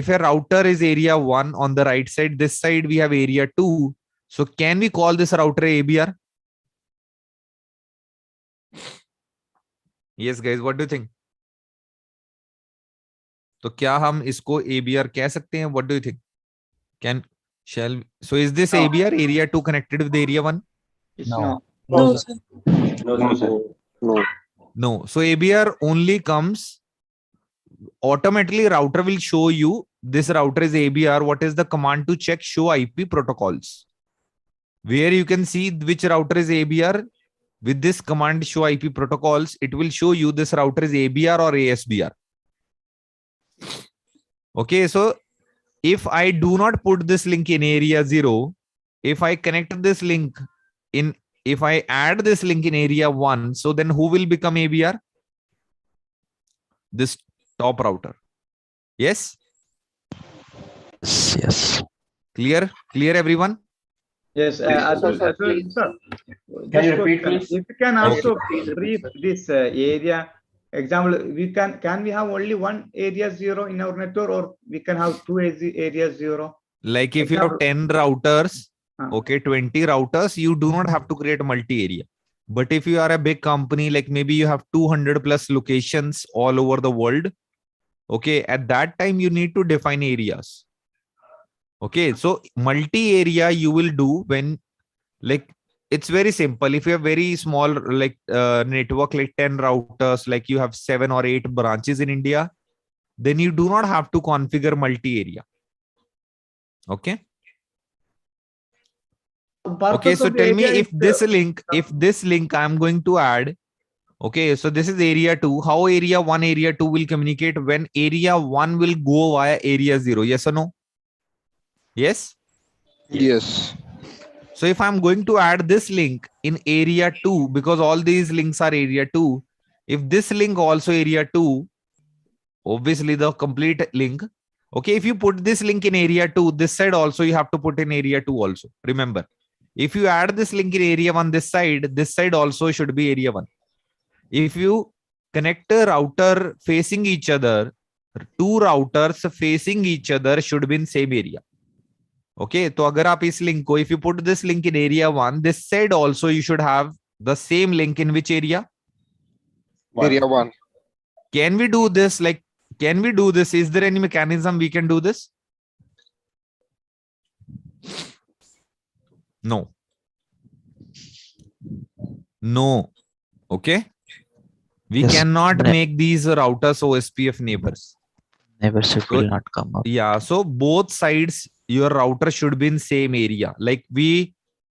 a router is area 1 on the right side, this side we have area 2. So can we call this router ABR? Yes, guys, what do you think? तो क्या हम इसको ABR कह सकते हैं? What do you think? So is this ABR area 2 connected with area 1? No. No, sir. No. So ABR only comes automatically. Router will show you this router is ABR. What is the command to check? Show IP protocols, where you can see which router is ABR. With this command show IP protocols, it will show you this router is ABR or ASBR. Okay, so if I do not put this link in area 0, if I connect this link in, if I add this link in area 1, so then who will become ABR? This top router. Yes? Yes. Yes. Clear everyone? Yes, Atul, Atul, please. sir. Can you Just repeat, question. please? If you can also Okay. brief this area example, can we have only one area 0 in our network, or we can have two areas 0? Like if you have 10 routers, Huh. okay, 20 routers, you do not have to create multi-area. But if you are a big company, like maybe you have 200 plus locations all over the world, okay, at that time you need to define areas. Okay, so multi-area you will do when, like, it's very simple. If you have very small like network, like 10 routers, like you have 7 or 8 branches in India, then you do not have to configure multi-area. Okay. Okay, so tell me if this link I'm going to add. Okay, so this is area 2. How area 1, area 2 will communicate when area 1 will go via area 0? Yes or no? Yes? Yes. So if I'm going to add this link in area 2, because all these links are area 2, if this link also area 2, obviously the complete link. Okay, if you put this link in area 2, this side also you have to put in area 2 also. Remember, if you add this link in area 1, this side also should be area 1. If you connect a router facing each other, two routers facing each other should be in same area. Okay, so agar aap is link ko, if you put this link in area 1, this side also you should have the same link in which area? Area 1. Can we do this? Like, can we do this? Is there any mechanism we can do this? No. No. Okay. We Yes, cannot ne- make these routers OSPF neighbors. Neighbors it will not come up. Yeah. So both sides, your router should be in same area. Like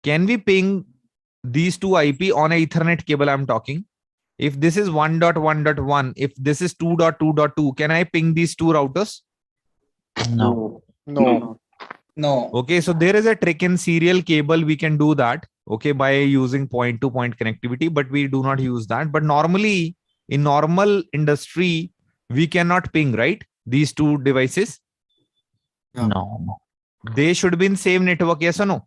can we ping these two IP on a Ethernet cable I'm talking? If this is 1.1.1, if this is 2.2.2, can I ping these two routers? No. No. Okay, so there is a trick in serial cable. We can do that, okay, by using point-to-point connectivity, but we do not use that. But normally, in normal industry, we cannot ping, right? These two devices. No. They should be in same network, yes or no?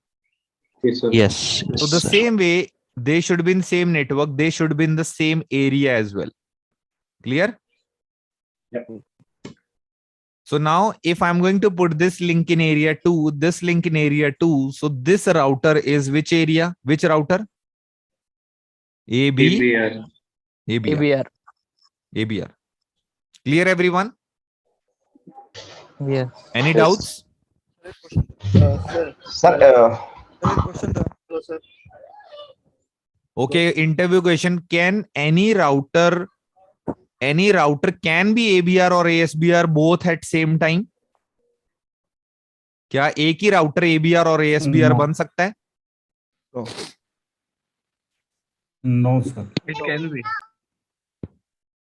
Yes. So the sir. same way, they should be in same network. They should be in the same area as well. Clear? Yep. So now if I'm going to put this link in area 2, this link in area 2, so this router is which area? Which router? ABR. ABR. ABR. Clear everyone? Yes. Any Yes. doubts? Sir. Sir, Hello, sir. Okay, interview question. Can any router can be ABR or ASBR both at same time? क्या एक ही router ABR और ASBR बन सकता है? No, sir. It can be.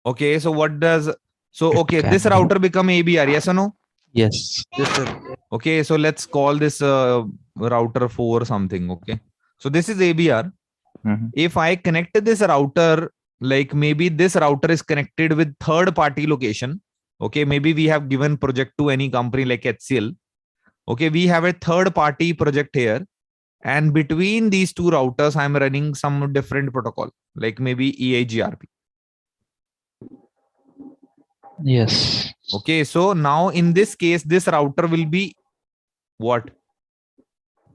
Okay, so okay, can this be. router become ABR, yes or no? Yes. Okay, so let's call this router 4 something. Okay, so this is ABR. Mhm. If I connect this router, like maybe this router is connected with third party location. Okay, maybe we have given project to any company like HCL. Okay, we have a third party project here. And between these two routers, I'm running some different protocol, like maybe EIGRP. Yes. Okay, so now in this case, this router will be what?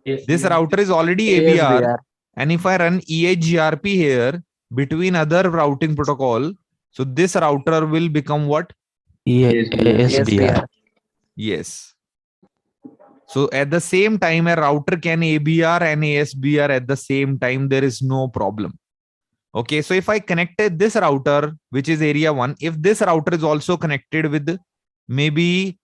This router is already ABR. And if I run EIGRP here between other routing protocol, so this router will become what? ASBR. Yes. So at the same time, a router can ABR and ASBR at the same time. There is no problem. Okay, so if I connected this router, which is area 1, if this router is also connected with maybe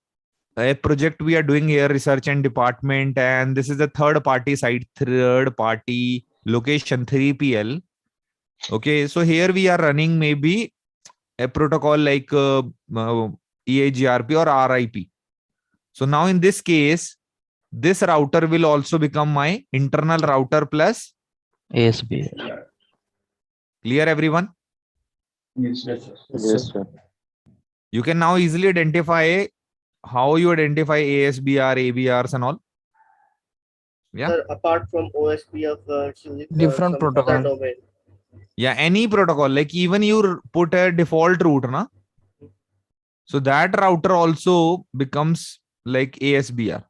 a project we are doing here, research and department, and this is a third party site, third party location 3PL. Okay, so here we are running maybe a protocol like EIGRP or RIP. So now in this case, this router will also become my internal router plus ASBR. Clear, everyone? Yes, sir. You can now easily identify how you identify ASBR, ABRs and all. Yeah. Sir, apart from OSPF, choosing Different some protocol. other domain. Yeah, any protocol, like even you put a default route, na? So that router also becomes like ASBR.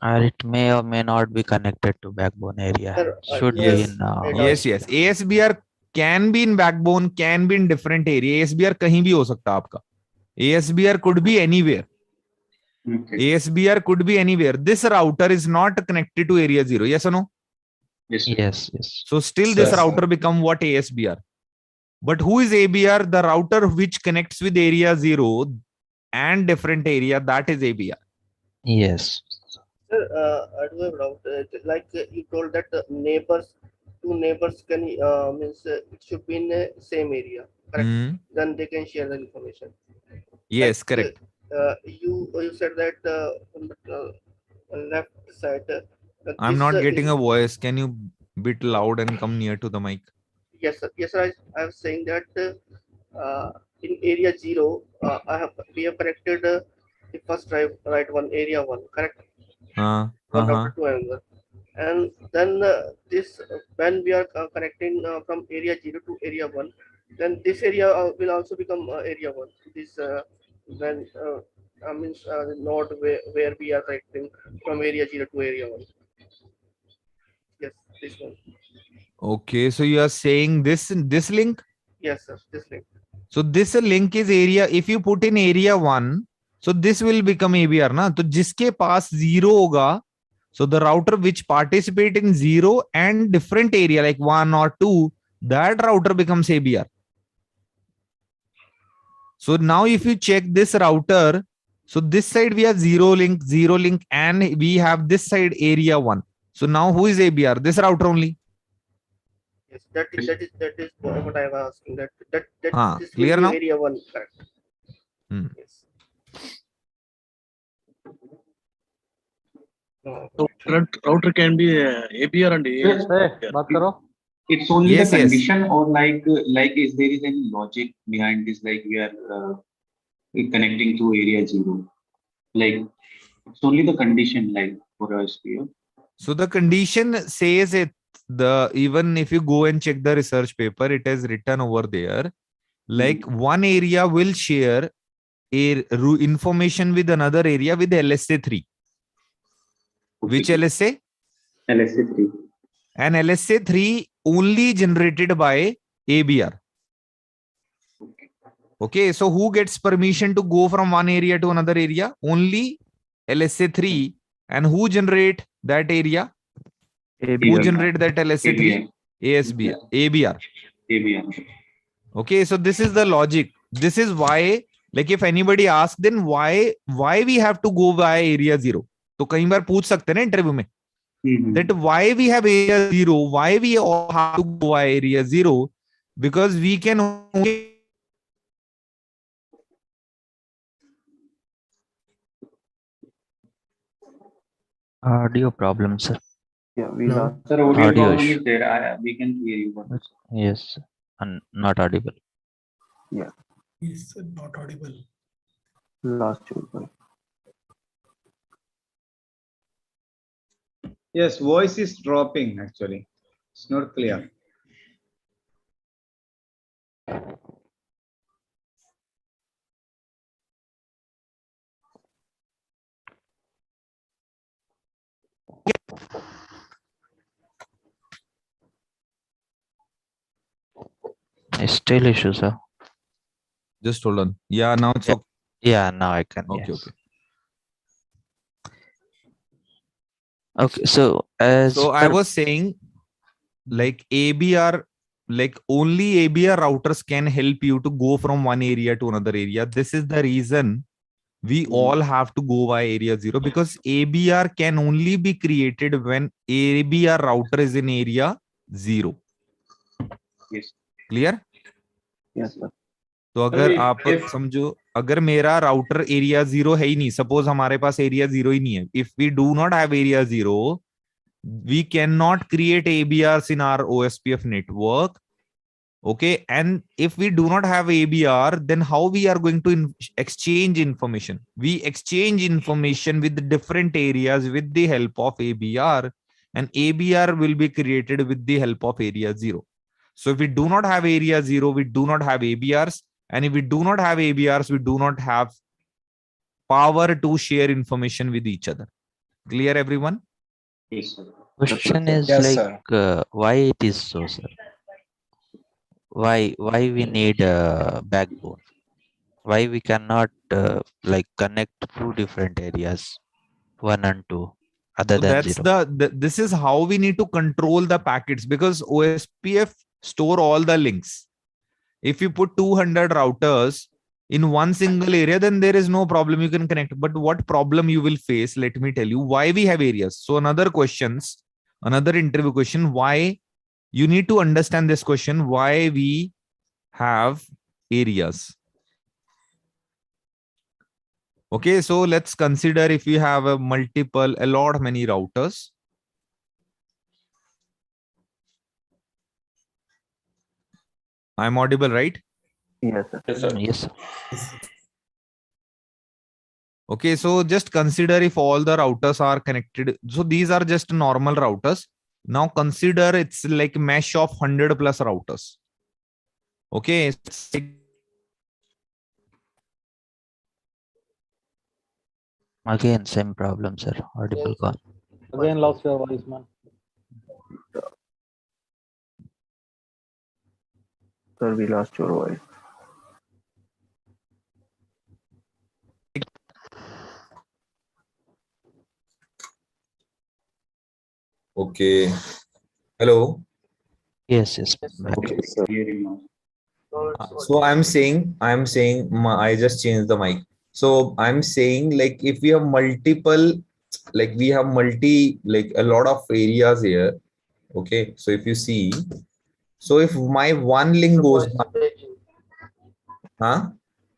Or it may or may not be connected to backbone area. Sir, Should be yes. in Yes. ASBR can be in backbone, can be in different area. ASBR kahin bhi ho sakta aapka. ASBR could be anywhere. Okay. ASBR could be anywhere. This router is not connected to area 0. Yes or no? Yes, sir. Yes. So still this router become what? ASBR. But who is ABR? The router which connects with area 0 and different area, that is ABR. Yes. Sir, I do have doubt. Like you told that two neighbors can means it should be in the same area, correct? Then they can share the information. Yes, Like, correct. You said that on the left side. I'm this, not getting is- a voice. Can you bit loud and come near to the mic? Yes, sir. Yes, sir. I was saying that in area 0, we have connected the first right one, area 1, correct? One router to another. And then this when we are connecting from area 0 to area 1, then this area will also become area 1. This when means the node where we are connecting from area 0 to area 1. Yes, this one. Okay, so you are saying this link? Yes, sir. This link. So this link is area. If you put in area 1, so this will become ABR, na? So jiske paas 0 hoga, so the router which participate in 0 and different area like 1 or 2, that router becomes ABR. So now if you check this router, so this side we have 0 link, and we have this side area 1. So now who is ABR? This router only. Yes, that is what I was asking. That this clear will be now? area 1, correct? Yes. So router can be ABR and ASBR. It's only Yes, the yes. condition, or like is there is any logic behind this? Like we are connecting to area 0. Like it's only the condition, like for OSPF. So the condition says it. Even if you go and check the research paper, it is written over there. Like one area will share information with another area with LSA 3. Which LSA? LSA 3. And LSA 3 only generated by ABR. Okay, so who gets permission to go from one area to another area? Only LSA3. And who generate that area? Who generate that LSA3? ASBR, ABR. ABR. Okay, so this is the logic. This is why, like if anybody asks, then why we have to go by area 0? तो कई बार पूछ सकते हैं ना interview में that why we have area 0, why we all have to go by area 0, because we can only Audio problem, sir. Yeah, we No. lost. Sir, audio Audio problem issue. is there. We can hear you. But Yes, and not audible. Yes, not audible. lost you. Yes, voice is dropping actually. It's not clear. Still issue, sir. just hold on. Yeah, now it's Yeah. okay. Yeah, now I can. Okay, Yes. okay. Okay, so as So I per- was saying, like ABR, like only ABR routers can help you to go from one area to another area. This is the reason we all have to go by area 0, because ABR can only be created when ABR router is in area 0. Yes. Clear? Yes, sir. तो अगर आप समझो, अगर मेरा router area 0 है ही नहीं, suppose हमारे पास area 0 ही नहीं है, if we do not have area 0, we cannot create ABRs in our OSPF network. Okay, and if we do not have ABR, then how we are going to exchange information? We exchange information with different areas with the help of ABR, and ABR will be created with the help of area 0. So if we do not have area 0, we do not have ABRs, and if we do not have ABRs, we do not have power to share information with each other. Clear, everyone? Yes, sir. question is Yes, like why it is so, sir? Why we need a backbone? Why we cannot like connect two different areas, 1 and 2, other So than that's 0? this is how we need to control the packets, because OSPF store all the links. If you put 200 routers in one single area, then there is no problem, you can connect. But what problem you will face, let me tell you why we have areas. So another interview question, why you need to understand this question, why we have areas. Okay, so let's consider if we have a many routers. I'm audible, right? Yes, sir. Yes, sir. Okay, so just consider if all the routers are connected. So these are just normal routers. Now consider it's like mesh of 100 plus routers. Okay. Again, same problem, sir. Audible gone. Again, lost your voice, man. Sir, we lost your voice. Okay. Hello. Yes, yes. Okay. Hearing now. So I just changed the mic. So I'm saying, like, if we have multiple, like a lot of areas here. Okay. So if you see, so if my one link goes down, huh?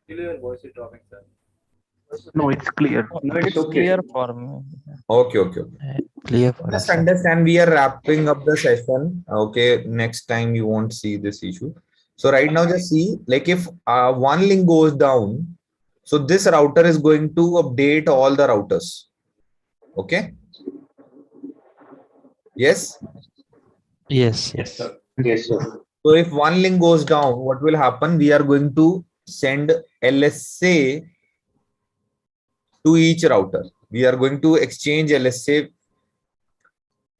Your voice is dropping, sir. No, it's clear. No, it's clear for me. Okay. Clear for us. Just Sir. understand, we are wrapping up the session. Okay. Next time you won't see this issue. So right now, just see, like if one link goes down, so this router is going to update all the routers. Okay. Yes. Yes. Yes, sir. Yes, sir. So if one link goes down, what will happen? We are going to send LSA to each router. We are going to exchange LSA.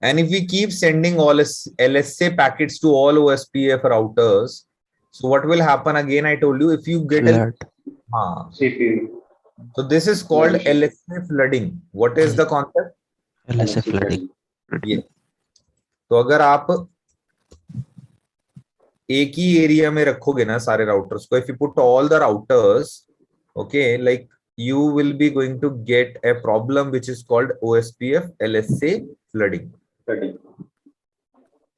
And if we keep sending all LSA packets to all OSPF routers, So what will happen again? I told you, if you get a CPU. so this is called LSA flooding. What is the concept? LSA flooding. ये तो अगर आप एक ही area में रखोगे ना सारे routers को, if you put all the routers, okay, like you will be going to get a problem which is called OSPF LSA flooding.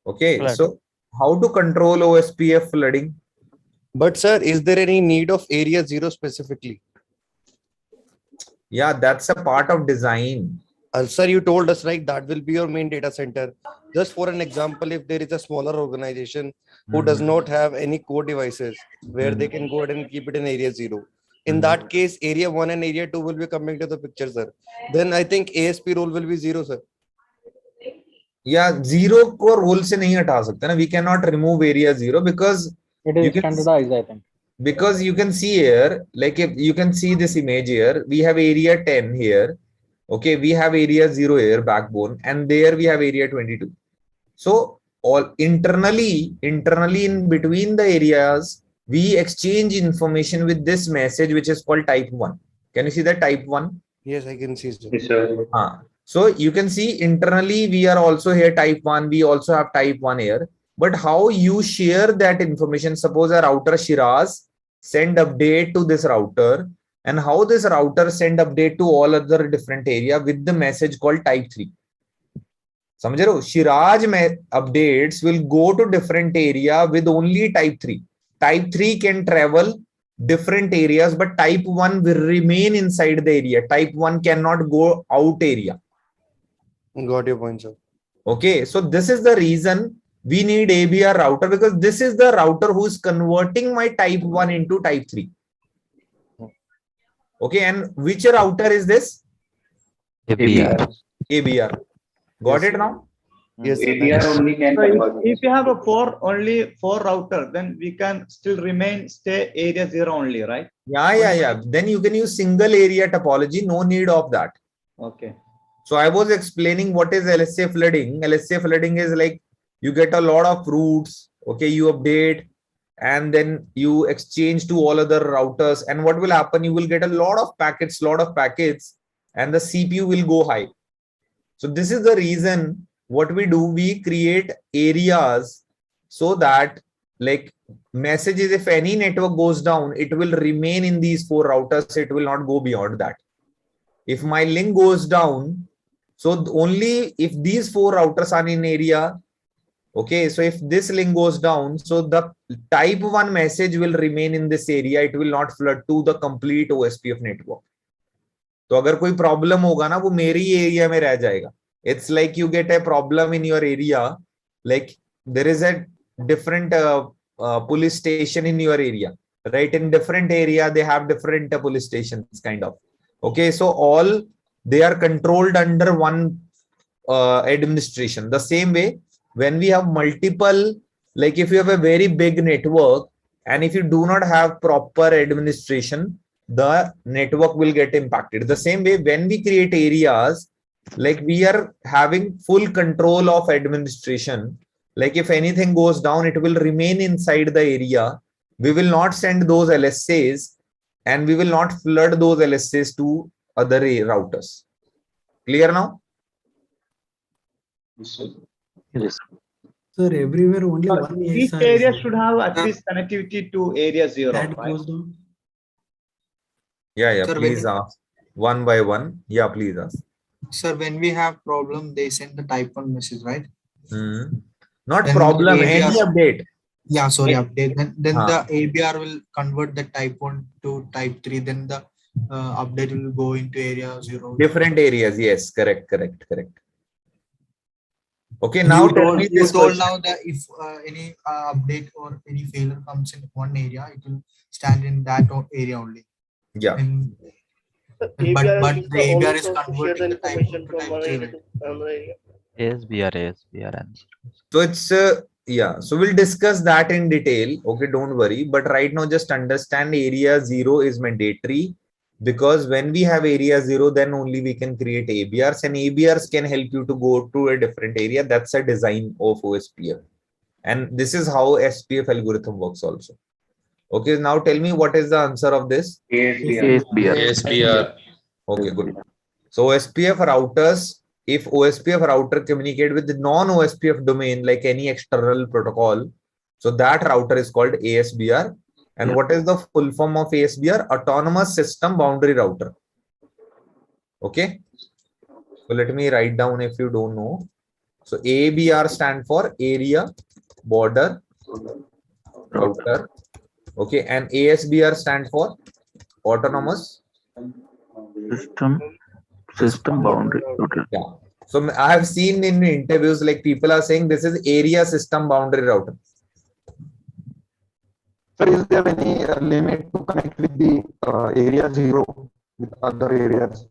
Okay, so how to control OSPF flooding? But sir, is there any need of area 0 specifically? Yeah, that's a part of design. Sir, you told us, right, that will be your main data center. Just for an example, if there is a smaller organization who does not have any core devices where they can go ahead and keep it in area 0. In that case, area 1 and area 2 will be coming to the picture, sir. Then I think ASP role will be 0, sir. Yeah, 0 को role से नहीं हटा सकते ना. We cannot remove area 0 because it is standardized, I think. Because you can see here, like if you can see this image here, we have area 10 here. Okay, we have area 0 here, backbone, and there we have area 22. So all internally in between the areas, we exchange information with this message, which is called type 1. Can you see that type 1? Yes, I can see, sir. Yes, sir. So you can see internally, we are also here type 1. We also have type 1 here. But how you share that information, suppose a router Shiraz send update to this router, and how this router send update to all other different area with the message called type 3. समझ रहे हो? Shiraz updates will go to different area with only type 3. Type 3 can travel different areas, but type 1 will remain inside the area. Type 1 cannot go out area. Got your point, sir. Okay, so this is the reason we need ABR router, because this is the router who is converting my type 1 into type 3. Okay, and which router is this? ABR. ABR. Got it now? Yes, sir. ABR only can convert. If you have only four router, then we can still stay area 0 only, right? Yeah. Then you can use single area topology. No need of that. Okay. So I was explaining what is LSA flooding. LSA flooding is like you get a lot of routes. Okay, you update and then you exchange to all other routers. And what will happen? You will get a lot of packets, and the CPU will go high. So this is the reason what we do. We create areas so that like messages, if any network goes down, it will remain in these four routers. It will not go beyond that. If my link goes down, so only if these four routers are in area. Okay, so if this link goes down, so the type 1 message will remain in this area. It will not flood to the complete OSPF network. तो अगर कोई problem होगा ना, वो मेरे ही area में रह जाएगा. It's like you get a problem in your area, like there is a different police station in your area, right? In different area they have different police stations, kind of. Okay, so all they are controlled under one administration. The same way, when we have multiple, like if you have a very big network and if you do not have proper administration, the network will get impacted. The same way, when we create areas, like we are having full control of administration. Like if anything goes down, it will remain inside the area. We will not send those LSAs and we will not flood those LSAs to other routers. Clear now? Yes. Sir, everywhere only one Each ASR area is should have at least connectivity to area 0. that Right? goes down. Yeah, Sir, please ask one by one. Yeah, please ask. Sir, when we have problem, they send the type 1 message, right? Not Then problem, the any ABR update. Yeah, sorry, update. Then Huh. the ABR will convert the type 1 to type 3. Then the update will go into area 0. Different areas. Yes, correct. Okay, now tell me You this told question. now that if any update or any failure comes in one area, it will stand in that area only. Yeah. But ABR the ABR is to share converting the the type 1 information to from type one 3. area to another area. ASBR answer. So it's yeah. So we'll discuss that in detail. Okay, don't worry. But right now, just understand area 0 is mandatory, because when we have area 0, then only we can create ABRs, and ABRs can help you to go to a different area. That's a design of OSPF. And this is how SPF algorithm works also. Okay, now tell me what is the answer of this? ASBR. Okay, good. So OSPF routers, if OSPF router communicate with the non-OSPF domain like any external protocol, so that router is called ASBR. And what is the full form of ASBR? Autonomous System Boundary Router. Okay. So let me write down if you don't know. So ABR stand for Area Border Router. Okay, and ASBR stand for Autonomous System boundary. Okay. Yeah. So I have seen in interviews like people are saying this is Area System Boundary Router. Sir, is there any limit to connect with the area 0 with other areas?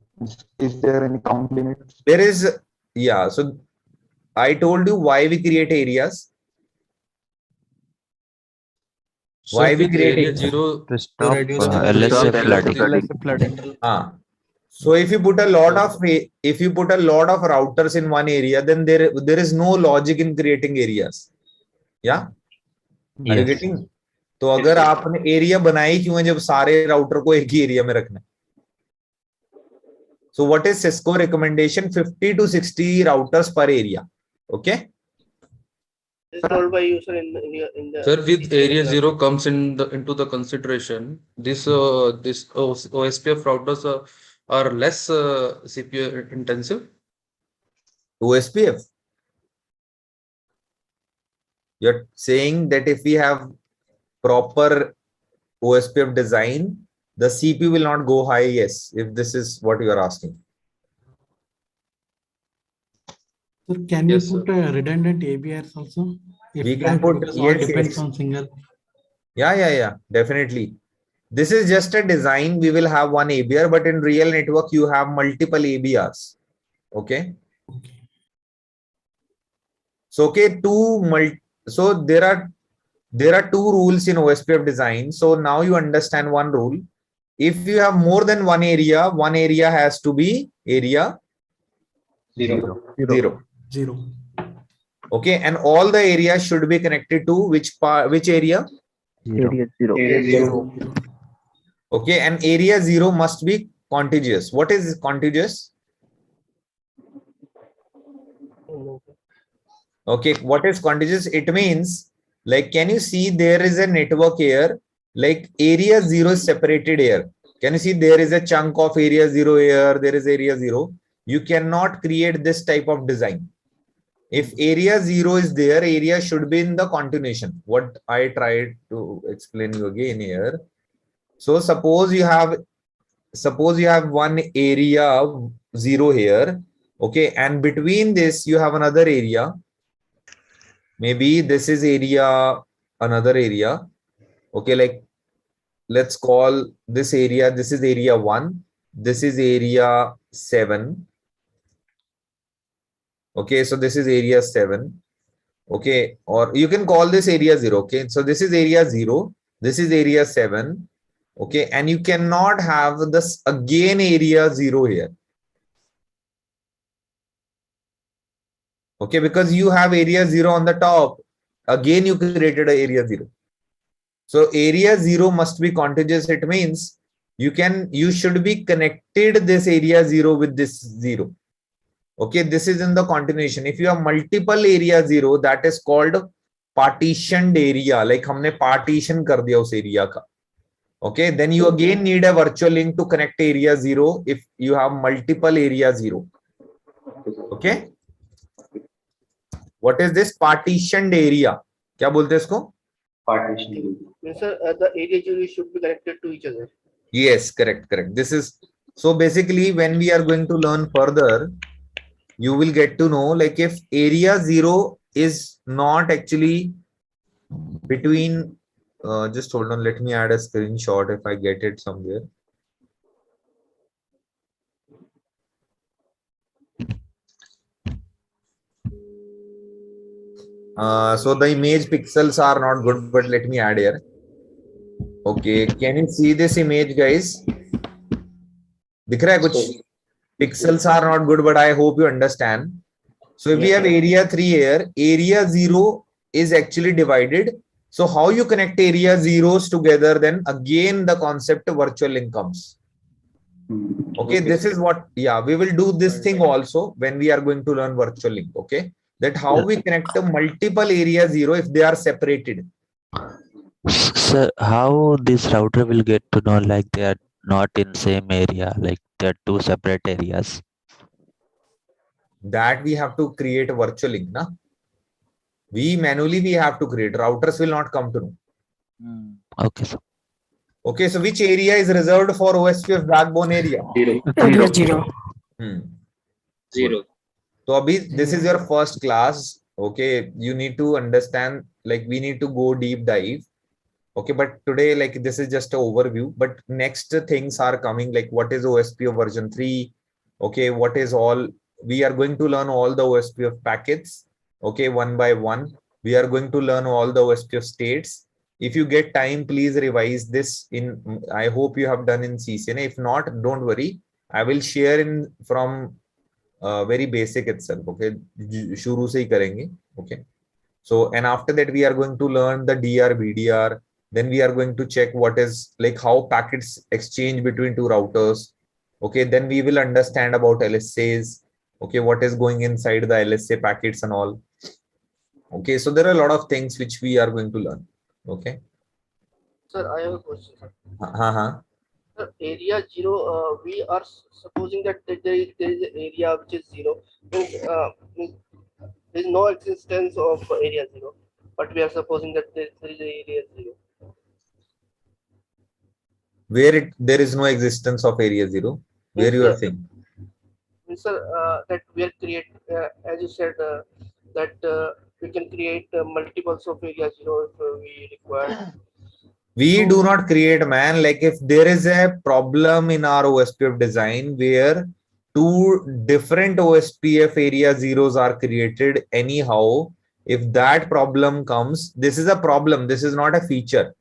Is there any count limit? There is, yeah. So I told you why we create areas. Why we create area areas? 0 To stop LSA flooding. So if you put a lot of routers in one area, then there is no logic in creating areas. Yeah. Are you getting? तो अगर आपने area बनाई क्यों है जब सारे router को एक ही एरिया में रखना है? So what is Cisco recommendation? 50 to 60 routers per area. Okay. It's told by user in the Sir, with area 0 comes into the consideration. This OSPF routers are less CPU intensive. OSPF. You're saying that if we have proper OSPF design, the CPU will not go high. Yes, if this is what you are asking. So can you put redundant ABRs also? We can put, yes, depends on single. Yeah, definitely. This is just a design. We will have one ABR, but in real network, you have multiple ABRs. Okay. So, so there are two rules in OSPF design. So now you understand one rule. If you have more than one area has to be area 0. Okay, and all the areas should be connected to which area? Area 0. Okay, and area 0 must be contiguous. What is contiguous? Okay, what is contiguous? It means, like, can you see there is a network here, like area 0 is separated here. Can you see there is a chunk of area 0 here, there is area 0. You cannot create this type of design. If area 0 is there, area should be in the continuation. What I tried to explain you again here. So suppose you have one area 0 here. Okay, and between this you have another area. Maybe this is area, another area. Okay, like let's call this area, this is area 1, this is area 7. Okay, so this is area 7. Okay, or you can call this area 0. Okay, so this is area 0, this is area 7. Okay, and you cannot have this again area 0 here. Okay, because you have area 0 on the top. Again, you created an area 0. So area 0 must be contiguous. It means you should be connected this area 0 with this 0. Okay, this is in the continuation. If you have multiple area 0, that is called partitioned area. Like हमने partition कर दिया उस area का. Okay, then you again need a virtual link to connect area 0 if you have multiple area 0. Okay. What is this partitioned area? क्या बोलते हैं इसको? Partition. Sir, the area 0 should be connected to each other. Yes, correct. This is so basically when we are going to learn further, you will get to know like if area 0 is not actually between. Just hold on. Let me add a screenshot if I get it somewhere. So the image pixels are not good, but let me add here. Okay, can you see this image, guys? दिख रहा है कुछ? Pixels are not good, but I hope you understand. So if we have area 3 here, area 0 is actually divided. So how you connect area zeros together, then again the concept of virtual link comes. Okay, this is what, yeah, we will do this thing also when we are going to learn virtual link. Okay, that how we connect the multiple area zero if they are separated. So how this router will get to know like they are not in same area, like they are two separate areas? That we have to create a virtual link, na? We manually have to create. Routers will not come to know. Okay, so. Okay, so which area is reserved for OSPF backbone area? Area 0. Zero. So Abhi, this is your first class. Okay, you need to understand, like we need to go deep dive. Okay, but today, like this is just an overview, but next things are coming, like what is OSPF version 3? Okay, what is all, we are going to learn all the OSPF packets. Okay, one by one, we are going to learn all the OSPF states. If you get time, please revise this in, I hope you have done in CCNA. If not, don't worry. I will share in from very basic itself. Okay, shuru se hi karenge. Okay. So, and after that, we are going to learn the DR, BDR. Then we are going to check what is like how packets exchange between two routers. Okay, then we will understand about LSAs. Okay, what is going inside the LSA packets and all. Okay, so there are a lot of things which we are going to learn. Okay. Sir, I have a question, sir. Sir, area 0, we are supposing that there is an area which is 0. Means, there is no existence of area 0, but we are supposing that there is an area 0. Where there is no existence of area 0, where you are saying? Sir, that we are as you said, that we can create multiples of area 0 if we require. We do not create, man. Like if there is a problem in our OSPF design where two different OSPF area zeros are created anyhow, if that problem comes, this is a problem. This is not a feature.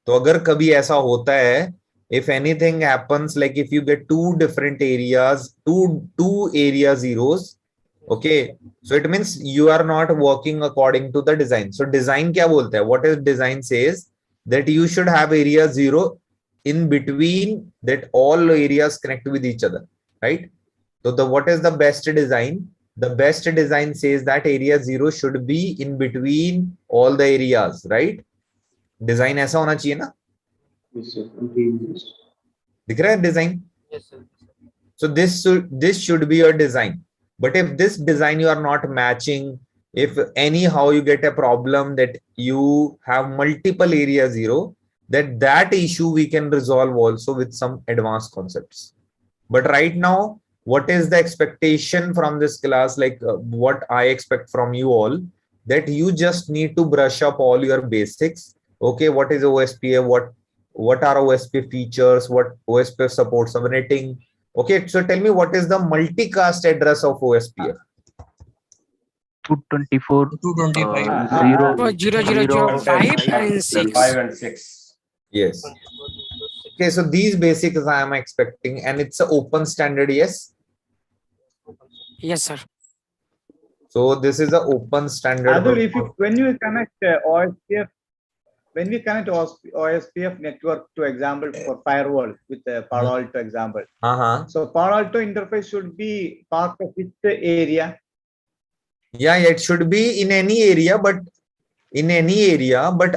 So agar kabhi aisa hota hai, if anything happens, like if you get two different areas, two area zeros, okay, so it means you are not working according to the design. So design kya bolta hai? What is design says? That you should have area 0 in between, that all areas connect with each other, right? So what is the best design? The best design says that area 0 should be in between all the areas, right? Design aisa hona chahiye na? Yes, sir. Dikh raha hai design? Yes, sir. So this should be your design. But if this design you are not matching, if anyhow you get a problem that you have multiple area 0, that issue we can resolve also with some advanced concepts. But right now, what is the expectation from this class? Like what I expect from you all, that you just need to brush up all your basics. Okay, what is OSPF? What are OSPF features? What OSPF supports subnetting? Okay, so tell me, what is the multicast address of OSPF? 224 5 and 6. Yes. Okay, so these basics I am expecting, and it's an open standard, yes? Yes, sir. So this is an open standard. Adul, when you connect OSPF, when we connect OSPF network, to example, for firewall with the Palo Alto example. So Palo Alto interface should be part of which area? Yeah, it should be in any area, but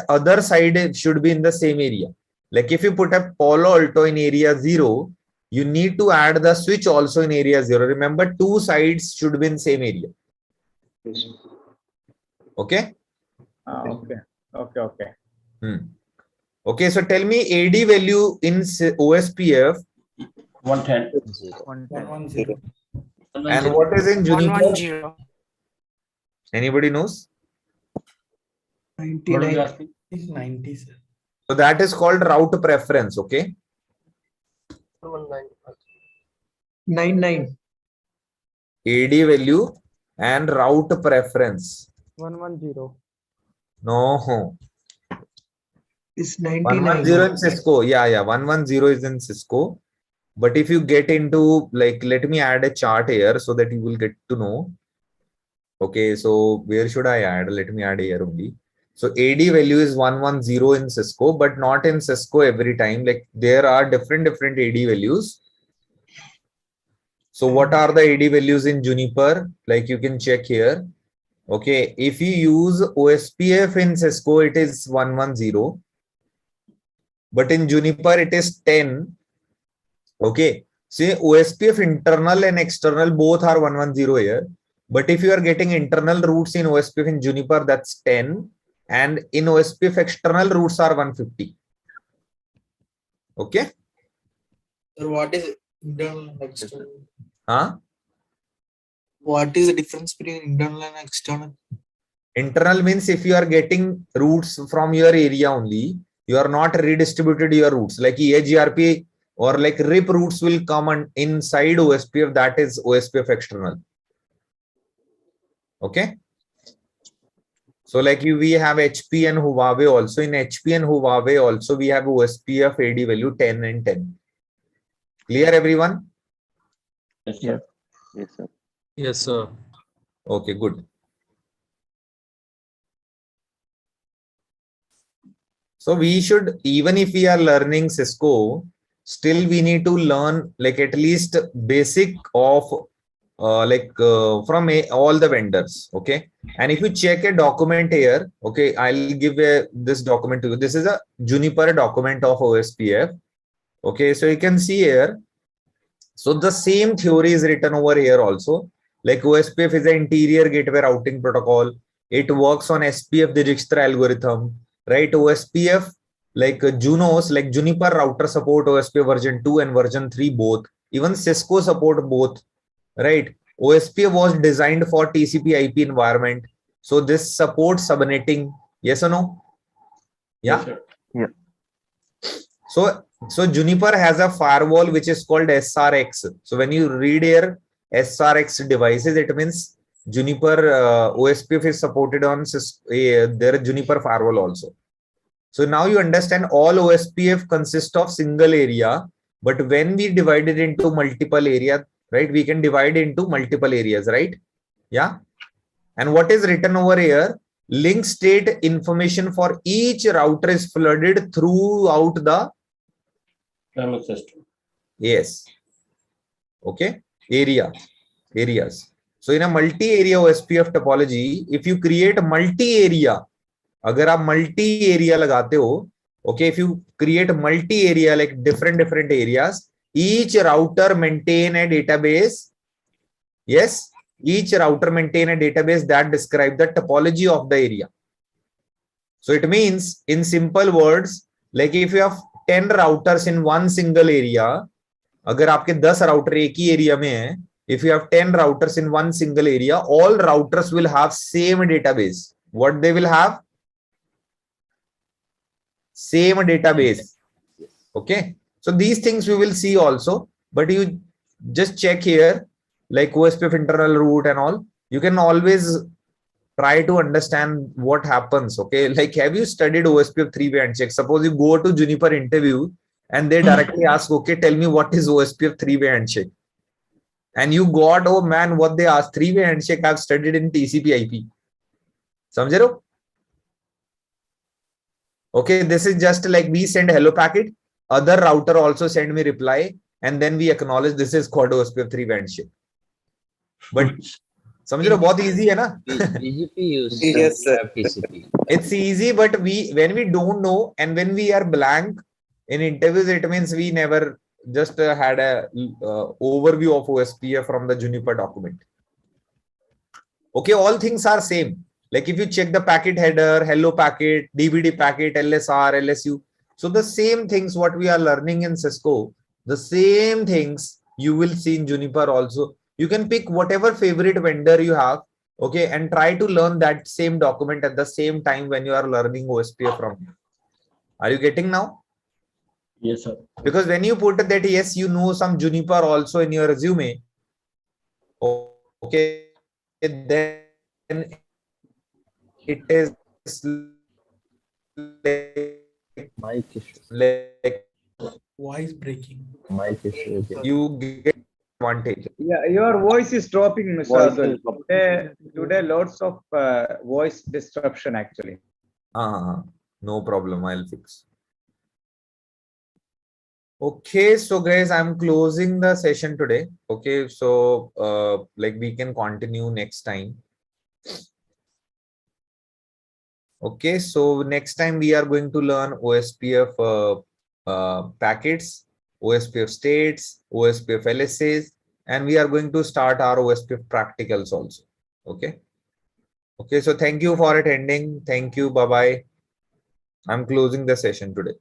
other side it should be in the same area. Like if you put a Palo Alto in area 0, you need to add the switch also in area 0. Remember, two sides should be in same area. Okay? Okay. Okay, so tell me AD value in OSPF. 110. And what is in Juniper? 110. Anybody knows? 99 is 90, sir. So that is called route preference. Okay. 99. AD value and route preference. 110. No. It's 99. 110 in Cisco. Yeah. 110 is in Cisco. But if you get into, like, let me add a chart here so that you will get to know. Okay, so where should I add? Let me add here only. So AD value is 110 in Cisco, but not in Cisco every time. Like there are different AD values. So what are the AD values in Juniper? Like you can check here. Okay, if you use OSPF in Cisco, it is 110. But in Juniper, it is 10. Okay, see OSPF internal and external both are 110 here. But if you are getting internal routes in OSPF in Juniper, that's 10. And in OSPF, external routes are 150. Okay. So what is internal and external? Huh? What is the difference between internal and external? Internal means if you are getting routes from your area only, you are not redistributed your routes. Like EAGRP or like RIP routes will come inside OSPF, that is OSPF external. Okay. So like we have HP and Huawei also. In HP and Huawei also we have OSPF AD value 10 and 10. Clear everyone? Yes, sir. Yes, sir. Yes, sir. Okay, good. So we should, even if we are learning Cisco, still we need to learn like at least basic of from all the vendors. Okay. And if you check a document here, okay, I'll give this document to you. This is a Juniper document of OSPF. Okay. So you can see here. So the same theory is written over here also. Like OSPF is an interior gateway routing protocol. It works on SPF Dijkstra algorithm, right? OSPF, like Junos, like Juniper router support OSPF version 2 and version 3 both. Even Cisco support both, right? OSPF was designed for TCP IP environment. So this supports subnetting. Yes or no? Yeah. Yes, yeah. So Juniper has a firewall which is called SRX. So when you read here SRX devices, it means Juniper OSPF is supported on their Juniper firewall also. So now you understand all OSPF consists of single area, but when we divide it into multiple area, right? We can divide into multiple areas, right? Yeah. And what is written over here? Link state information for each router is flooded throughout the system. Yes. Okay. Areas. So in a multi-area OSPF topology, if you create multi-area, अगर आप multi-area लगाते हो, okay, if you create multi-area like different areas, each router maintain a database. Yes, each router maintain a database that describe the topology of the area. So it means in simple words, like if you have 10 routers in one single area, अगर आपके 10 router एक ही area में है, if you have 10 routers in one single area, all routers will have same database. What they will have? Same database. Okay. So these things we will see also, but you just check here, like OSPF internal route and all, you can always try to understand what happens. Okay. Like, have you studied OSPF three-way handshake? Suppose you go to Juniper interview and they directly ask, okay, tell me what is OSPF three-way handshake. And you got, oh man, what they asked, three-way handshake I've studied in TCP IP. समझ रहे हो? Okay, this is just like we send hello packet, other router also send me reply, and then we acknowledge this is called OSPF three-way handshake. But समझ रहे हो, बहुत easy है ना? BGP use Yes, sir. TCP. It's easy, but when we don't know and when we are blank in interviews, it means we never just had a overview of OSPF from the Juniper document. Okay, all things are same. Like if you check the packet header, hello packet, DVD packet, LSR, LSU. So the same things what we are learning in Cisco, the same things you will see in Juniper also. You can pick whatever favorite vendor you have, okay, and try to learn that same document at the same time when you are learning OSPF from here. Are you getting now? Yes, sir. Because when you put that, yes, you know some Juniper also in your resume, okay, then it is like Voice breaking. you get advantage. Yeah, your voice is dropping, Mr. Voice Adul. is dropping. Today lots of voice disruption actually. No problem, I'll fix. Okay, so guys, I'm closing the session today. Okay, so like we can continue next time. Okay, so next time we are going to learn OSPF packets, OSPF states, OSPF LSAs, and we are going to start our OSPF practicals also. Okay. Okay, so thank you for attending. Thank you. Bye-bye. I'm closing the session today.